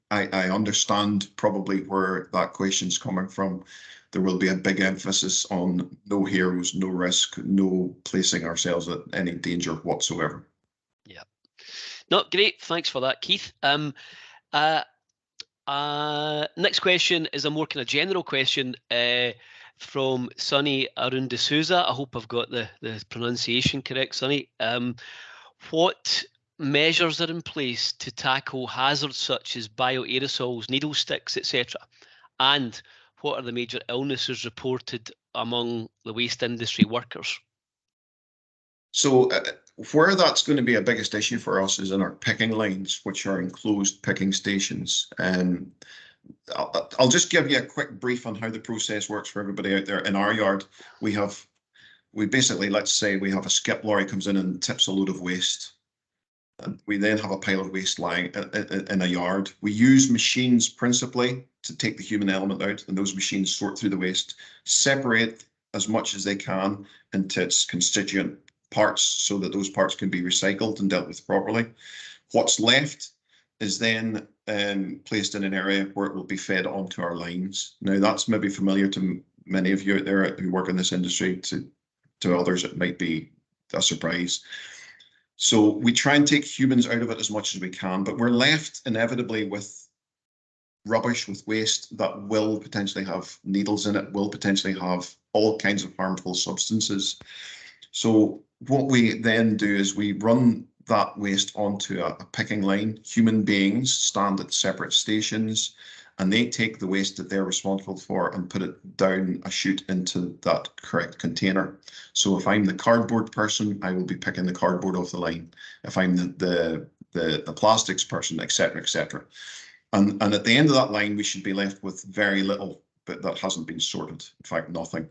I understand probably where that question's coming from. There will be a big emphasis on no heroes, no risk, no placing ourselves at any danger whatsoever. Yeah. No, great. Thanks for that, Keith. Next question is a more kind of general question from Sonny Arun de Souza. I hope I've got the pronunciation correct, Sonny. What measures are in place to tackle hazards such as bioaerosols, needle sticks, etc.? And what are the major illnesses reported among the waste industry workers? So where that's going to be a biggest issue for us is in our picking lines, which are enclosed picking stations. I'll just give you a quick brief on how the process works for everybody out there. In our yard, we basically, let's say we have a skip lorry comes in and tips a load of waste. And we then have a pile of waste lying in a yard. We use machines principally to take the human element out, and those machines sort through the waste, separate as much as they can into its constituent parts so that those parts can be recycled and dealt with properly. What's left is then placed in an area where it will be fed onto our lines. Now, that's maybe familiar to many of you out there who work in this industry. To others, it might be a surprise. So we try and take humans out of it as much as we can, but we're left inevitably with rubbish, with waste that will potentially have needles in it, will potentially have all kinds of harmful substances. So what we then do is we run that waste onto a picking line. Human beings stand at separate stations, and they take the waste that they're responsible for and put it down a chute into that correct container. So if I'm the cardboard person, I will be picking the cardboard off the line. If I'm the plastics person, etc., etc. And at the end of that line, we should be left with very little, but that hasn't been sorted. In fact, nothing.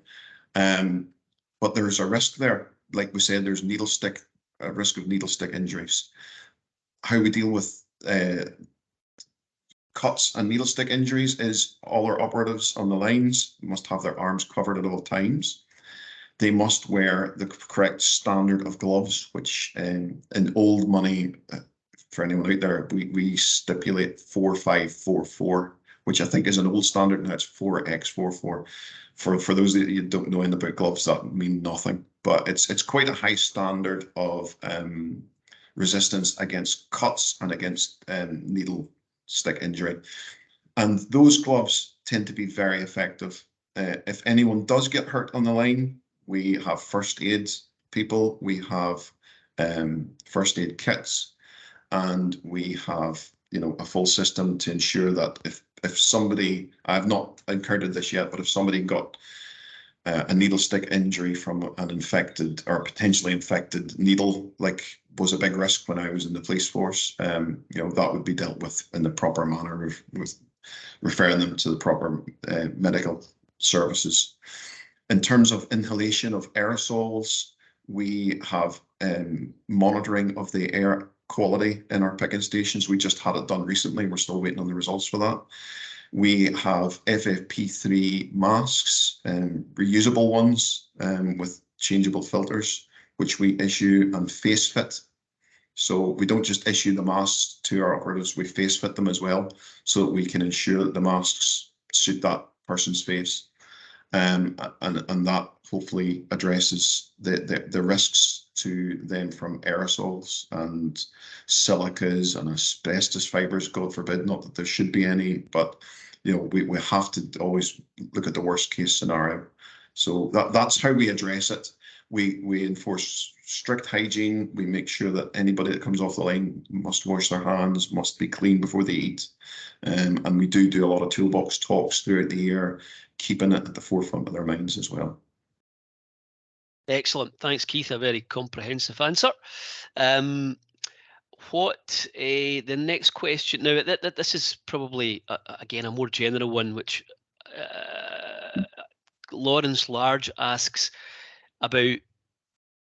But there's a risk there. Like we said, there's a risk of needle stick injuries. How we deal with cuts and needle stick injuries is all our operatives on the lines must have their arms covered at all times. They must wear the correct standard of gloves, which in old money, for anyone out there, we stipulate 4544, which I think is an old standard, and that's 4x44. For those that you don't know anything about gloves, that mean nothing, but it's quite a high standard of resistance against cuts and against needle stick injury. And those gloves tend to be very effective. If anyone does get hurt on the line, we have first aid people, we have first aid kits, and we have a full system to ensure that if somebody, I've not encountered this yet, but if somebody got a needle stick injury from an infected or potentially infected needle, like was a big risk when I was in the police force, that would be dealt with in the proper manner, with referring them to the proper medical services. In terms of inhalation of aerosols, we have monitoring of the air quality in our picking stations. We just had it done recently. We're still waiting on the results for that. We have FFP3 masks, reusable ones with changeable filters, which we issue and face fit. So we don't just issue the masks to our operatives, we face fit them as well, so that we can ensure that the masks suit that person's face. And that hopefully addresses the risks to them from aerosols and silicas and asbestos fibers, God forbid, not that there should be any, but you know, we have to always look at the worst case scenario. So that's how we address it. We enforce strict hygiene. We make sure that anybody that comes off the line must wash their hands, must be clean before they eat. And we do a lot of toolbox talks throughout the year, keeping it at the forefront of their minds as well. Excellent. Thanks, Keith. A very comprehensive answer. The next question, now this is probably, again, a more general one, which Lawrence Large asks about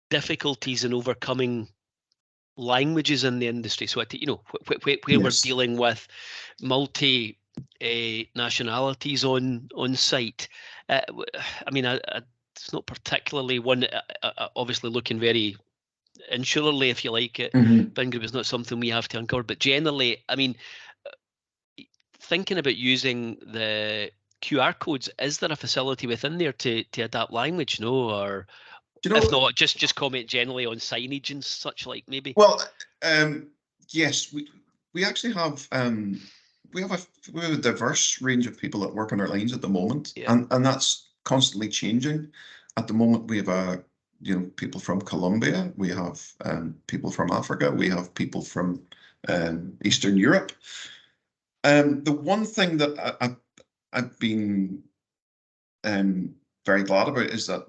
difficulties in overcoming languages in the industry. So, you know, where yes, we're dealing with multi nationalities on site. I mean, it's not particularly one, obviously looking very insularly, if you like it. Bin Group is not something we have to uncover, but generally, I mean, thinking about using the QR codes, is there a facility within there to adapt language? No, or you know, if not, just comment generally on signage and such like, maybe. Well, yes, we actually have we have a diverse range of people that work on our lines at the moment, yeah, and that's constantly changing. At the moment, we have people from Colombia, we have people from Africa, we have people from Eastern Europe. The one thing that I've been very glad about is that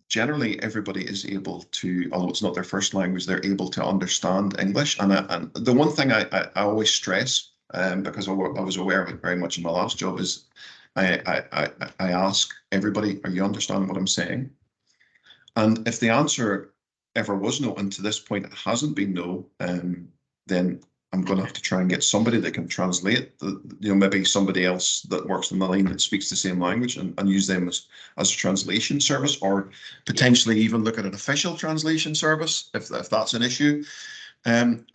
generally everybody is able to, although it's not their first language, they're able to understand English. And the one thing I always stress, because I was aware of it very much in my last job, is I ask everybody, are you understanding what I'm saying? And if the answer ever was no, and to this point it hasn't been no, then I'm going to have to try and get somebody that can translate, maybe somebody else that works on the line that speaks the same language, and use them as a translation service, or potentially even look at an official translation service if that's an issue. And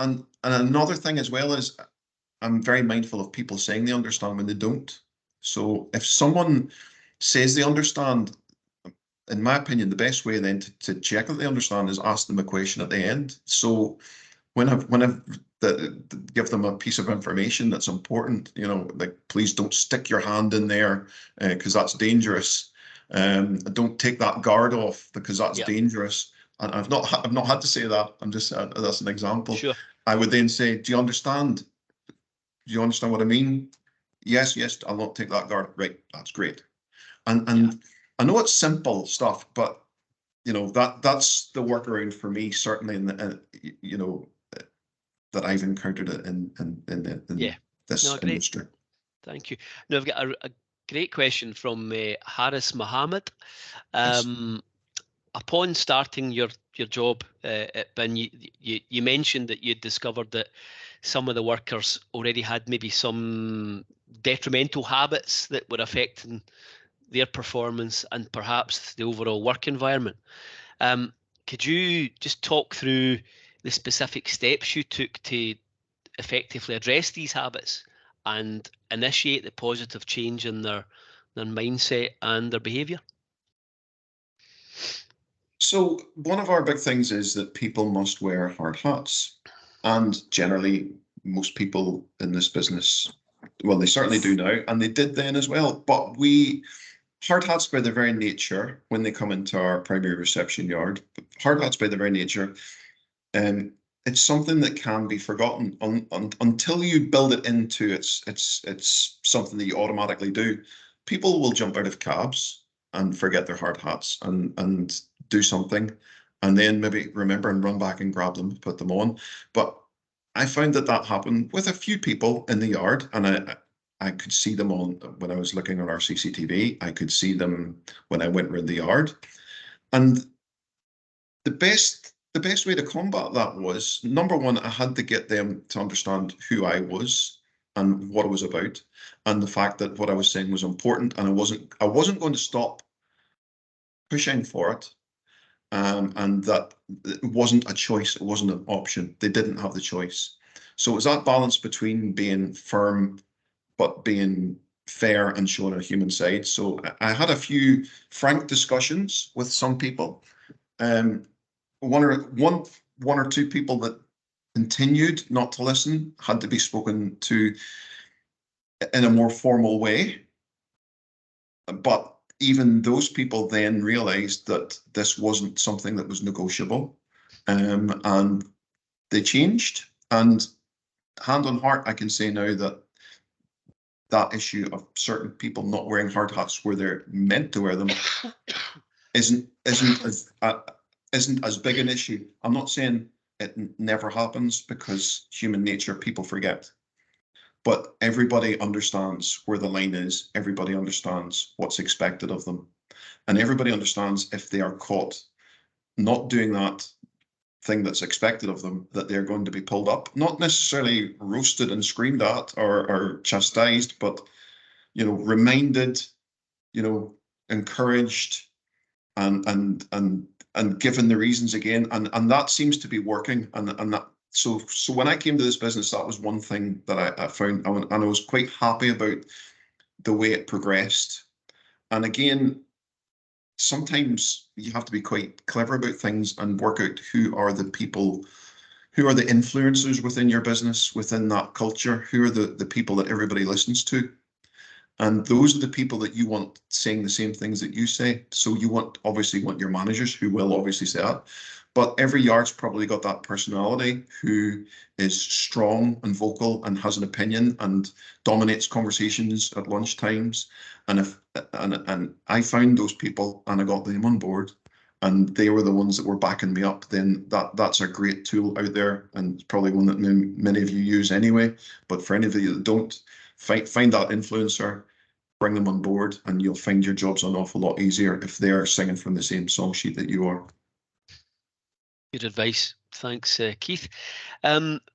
another thing as well is I'm very mindful of people saying they understand when they don't. So if someone says they understand, in my opinion, the best way then to check that they understand is ask them a question at the end. So when I've give them a piece of information that's important, like, please don't stick your hand in there because that's dangerous. Don't take that guard off because that's dangerous. And I've not had to say that. I'm just that's an example. Sure. I would then say, do you understand? Do you understand what I mean? Yes, I'll not take that guard. Right, that's great. And I know it's simple stuff, but that's the workaround for me, certainly in that I've encountered it in this industry. Thank you. Now I've got a great question from Haris Mohammed. Yes. Upon starting your job at Bin, you mentioned that you'd discovered that some of the workers already had maybe some detrimental habits that were affecting their performance and perhaps the overall work environment. Could you just talk through the specific steps you took to effectively address these habits and initiate the positive change in their mindset and their behaviour? So one of our big things is that people must wear hard hats, and generally most people in this business, well, they certainly do now, and they did then as well. But hard hats by their very nature, when they come into our primary reception yard, hard hats by their very nature, it's something that can be forgotten until you build it into it's something that you automatically do. People will jump out of cabs and forget their hard hats and do something, and then maybe remember and run back and grab them, put them on. But I found that happened with a few people in the yard, and I could see them on when I was looking on our CCTV. I could see them when I went around the yard. And the best the best way to combat that was, number one, I had to get them to understand who I was and what it was about, and the fact that what I was saying was important, and I wasn't going to stop pushing for it, and that it wasn't a choice, it wasn't an option. They didn't have the choice. So it was that balance between being firm but being fair and showing a human side. So I had a few frank discussions with some people. One or two people that continued not to listen had to be spoken to in a more formal way. But even those people then realized that this wasn't something that was negotiable, and they changed. And hand on heart, I can say now that that issue of certain people not wearing hard hats where they're meant to wear them isn't as big an issue. I'm not saying it never happens, because human nature, people forget. But everybody understands where the line is. Everybody understands what's expected of them. And everybody understands if they are caught not doing that thing that's expected of them, that they're going to be pulled up, not necessarily roasted and screamed at or chastised, but, you know, reminded, you know, encouraged, and given the reasons again. And that seems to be working. And that, so when I came to this business, that was one thing that I found, and I was quite happy about the way it progressed. And again, sometimes you have to be quite clever about things and work out who are the people, who are the influencers within your business, within that culture, who are the people that everybody listens to. And those are the people that you want saying the same things that you say. So you obviously want your managers, who will obviously say that. But every yard's probably got that personality who is strong and vocal and has an opinion and dominates conversations at lunch times. And I found those people and I got them on board, and they were the ones that were backing me up, then that's a great tool out there, and probably one that many of you use anyway. But for any of you that don't, find that influencer, bring them on board, and you'll find your jobs an awful lot easier if they're singing from the same song sheet that you are. Good advice. Thanks, Keith.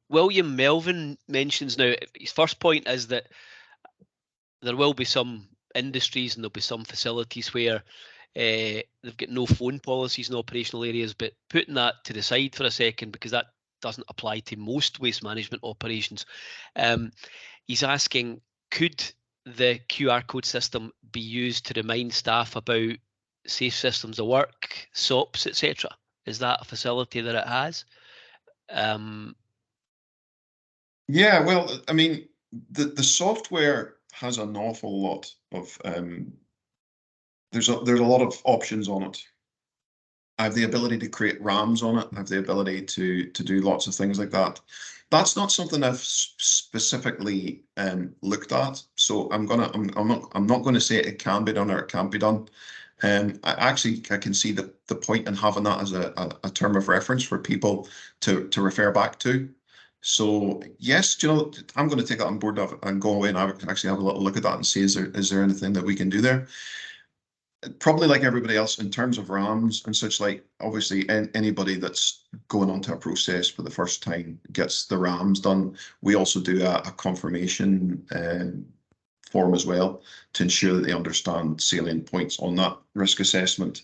William Melvin mentions now, his first point is that there will be some industries and there'll be some facilities where they've got no phone policies in operational areas, but putting that to the side for a second, because that doesn't apply to most waste management operations. He's asking, could the QR code system be used to remind staff about safe systems of work, SOPs, etc.? Is that a facility that it has? Yeah, well, I mean, the software has an awful lot of there's a lot of options on it. I have the ability to create RAMs on it. I have the ability to do lots of things like that. That's not something I've specifically looked at. So I'm not going to say it can be done or it can't be done. I can see the point in having that as a term of reference for people to refer back to. So yes, you know, I'm going to take that on board and go away and actually have a little look at that and see, is there anything that we can do there? Probably like everybody else in terms of RAMs and such, like obviously anybody that's going onto a process for the first time gets the RAMs done. We also do a confirmation form as well to ensure that they understand salient points on that risk assessment.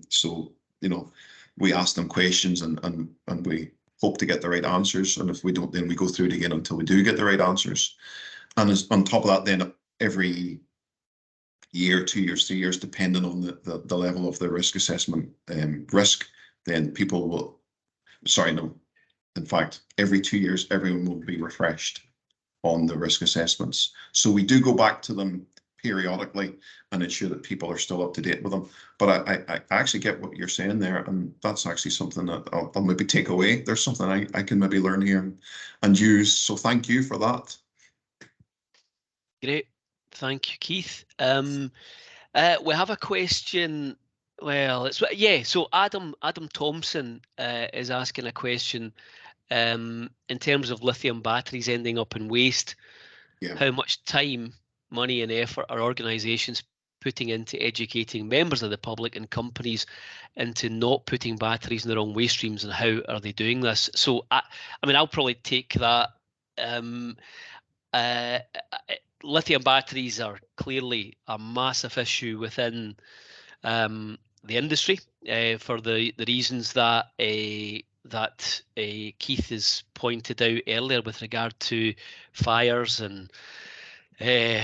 So, you know, we ask them questions and we hope to get the right answers. And if we don't, then we go through it again until we do get the right answers. And on top of that, then every year, 2 years, 3 years, depending on the level of the risk assessment risk, then people will, sorry, no, in fact, every 2 years, everyone will be refreshed on the risk assessments. So we do go back to them periodically and ensure that people are still up to date with them. But I actually get what you're saying there, and that's actually something that I'll maybe take away. There's something I can maybe learn here and use. So thank you for that. Great. Thank you, Keith. We have a question. Well, so Adam Thompson is asking a question in terms of lithium batteries ending up in waste. Yeah. How much time, money and effort are organisations putting into educating members of the public and companies into not putting batteries in the wrong waste streams, and how are they doing this? So I mean, I'll probably take that. Lithium batteries are clearly a massive issue within the industry for the reasons that Keith has pointed out earlier with regard to fires and the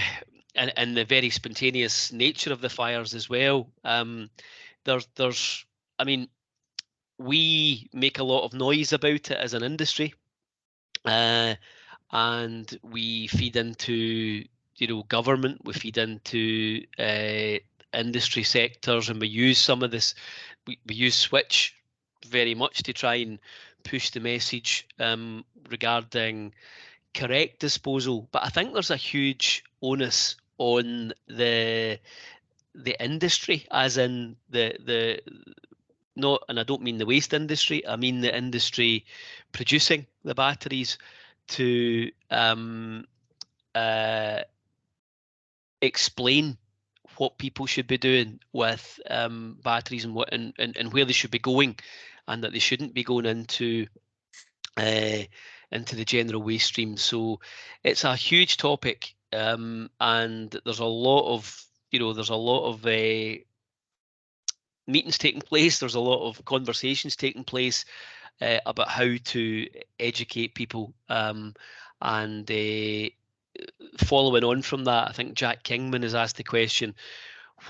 very spontaneous nature of the fires as well. There's, I mean, we make a lot of noise about it as an industry, and we feed into, government, we feed into industry sectors, and we use some of this. We use Switch very much to try and push the message regarding correct disposal. But I think there's a huge onus on the industry, as in the not, and I don't mean the waste industry, I mean the industry producing the batteries, to explain what people should be doing with batteries, and what and where they should be going, and that they shouldn't be going into the general waste stream. So it's a huge topic, and there's a lot of meetings taking place. There's a lot of conversations taking place about how to educate people, and following on from that, I think Jack Kingman has asked the question,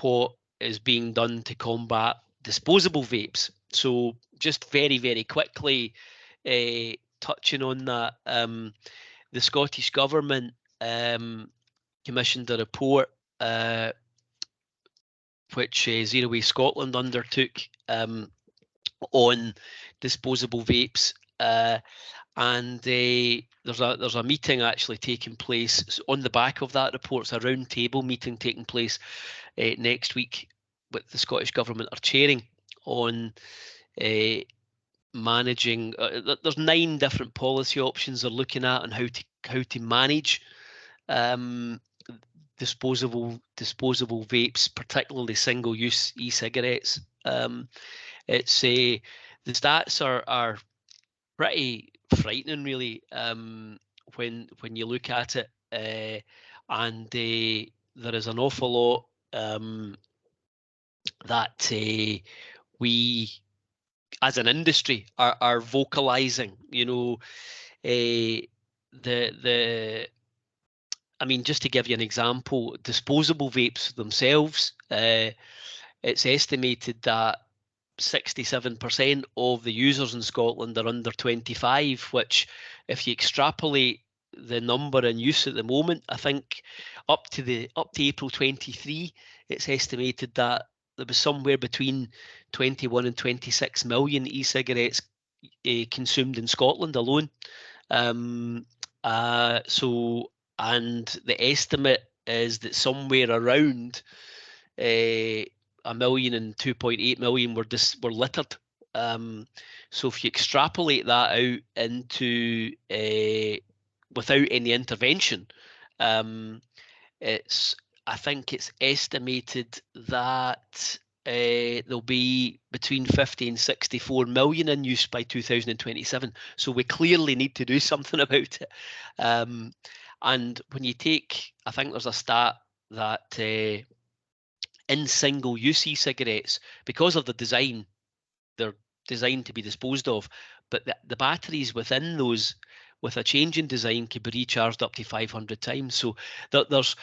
what is being done to combat disposable vapes? So just very, very quickly touching on that, the Scottish Government commissioned a report which Zero Waste Scotland undertook on disposable vapes, and there's a meeting actually taking place on the back of that report. It's a round table meeting taking place next week, with the Scottish Government are chairing, on managing. There's 9 different policy options they're looking at on how to manage disposable vapes, particularly single-use e-cigarettes. It's the stats are pretty frightening, really, when you look at it, and there is an awful lot that we, as an industry, are vocalizing. I mean, just to give you an example, disposable vapes themselves, it's estimated that 67% of the users in Scotland are under 25, which, if you extrapolate the number in use at the moment, I think up to April 23, it's estimated that there was somewhere between 21 and 26 million e-cigarettes consumed in Scotland alone. And the estimate is that somewhere around 1 million and 2.8 million were littered. So if you extrapolate that out into without any intervention, I think it's estimated that there'll be between 50 and 64 million in use by 2027. So we clearly need to do something about it. And when you take, I think there's a stat that in single-use e-cigarettes, because of the design, they're designed to be disposed of, but the batteries within those, with a change in design, can be recharged up to 500 times. So there's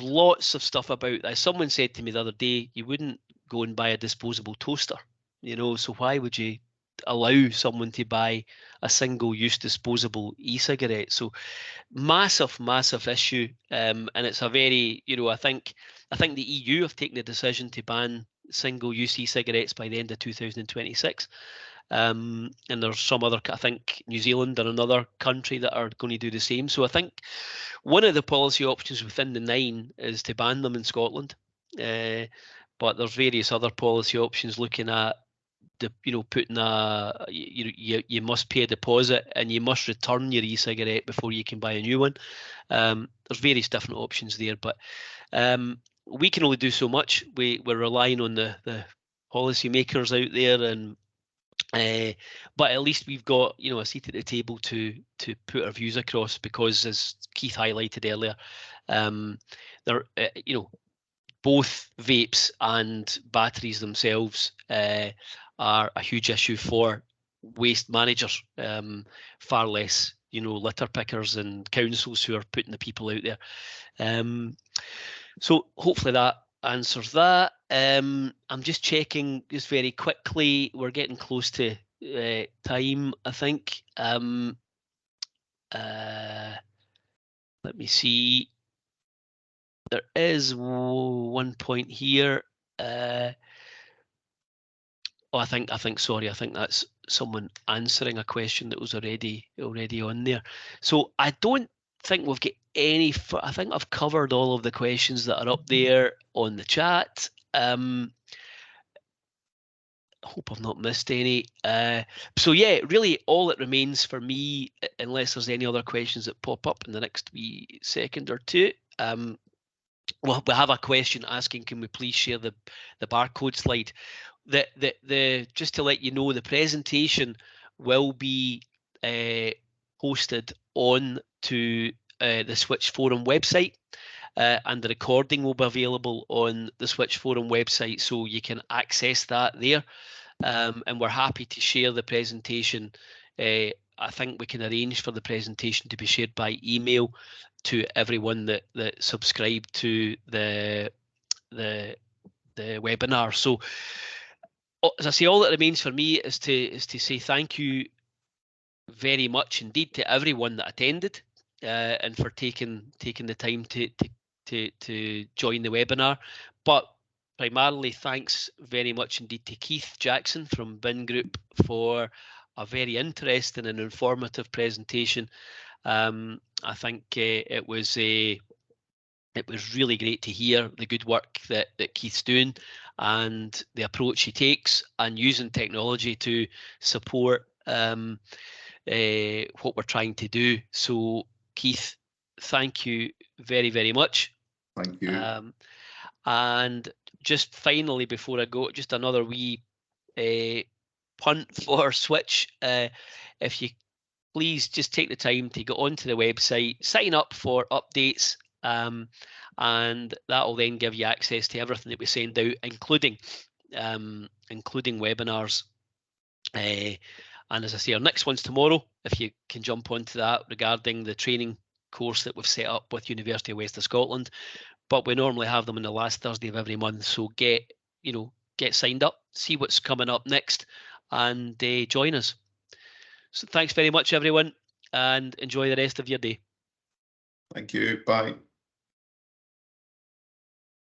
lots of stuff about that. Someone said to me the other day, you wouldn't go and buy a disposable toaster, so why would you allow someone to buy a single-use disposable e-cigarette? So massive issue, and it's a very, I think the EU have taken the decision to ban single-use e-cigarettes by the end of 2026, and there's some other, I think New Zealand and another country that are going to do the same. So I think one of the policy options within the 9 is to ban them in Scotland, but there's various other policy options looking at putting you must pay a deposit and you must return your e-cigarette before you can buy a new one. There's various different options there, but we can only do so much. We're relying on the policy makers out there, and but at least we've got, you know, a seat at the table to put our views across, because as Keith highlighted earlier, there you know, both vapes and batteries themselves are a huge issue for waste managers, far less, you know, litter pickers and councils who are putting the people out there. So hopefully that answers that. I'm just checking just very quickly. We're getting close to time, I think. Let me see. There is one point here. I think that's someone answering a question that was already on there. So I don't think we've got any. I think I've covered all of the questions that are up there on the chat. I hope I've not missed any. So yeah, really all that remains for me, unless there's any other questions that pop up in the next wee second or two. Well, we have a question asking, can we please share the barcode slide? The just to let you know, the presentation will be posted on to the Switch Forum website, and the recording will be available on the Switch Forum website, so you can access that there. And we're happy to share the presentation. I think we can arrange for the presentation to be shared by email to everyone that subscribed to the webinar. So as I say, all that remains for me is to say thank you very much indeed to everyone that attended, and for taking the time to join the webinar. But primarily, thanks very much indeed to Keith Jackson from Bin Group for a very interesting and informative presentation. I think it was really great to hear the good work that Keith's doing and the approach he takes, and using technology to support what we're trying to do. So Keith, thank you very, very much. Thank you. And just finally, before I go, just another wee punt for Switch. If you please just take the time to go onto the website, sign up for updates, and that will then give you access to everything that we send out, including webinars. And as I say, our next one's tomorrow, if you can jump onto that, regarding the training course that we've set up with University of West of Scotland. But we normally have them on the last Thursday of every month, so get signed up, see what's coming up next, and join us. So thanks very much, everyone, and enjoy the rest of your day. Thank you. Bye.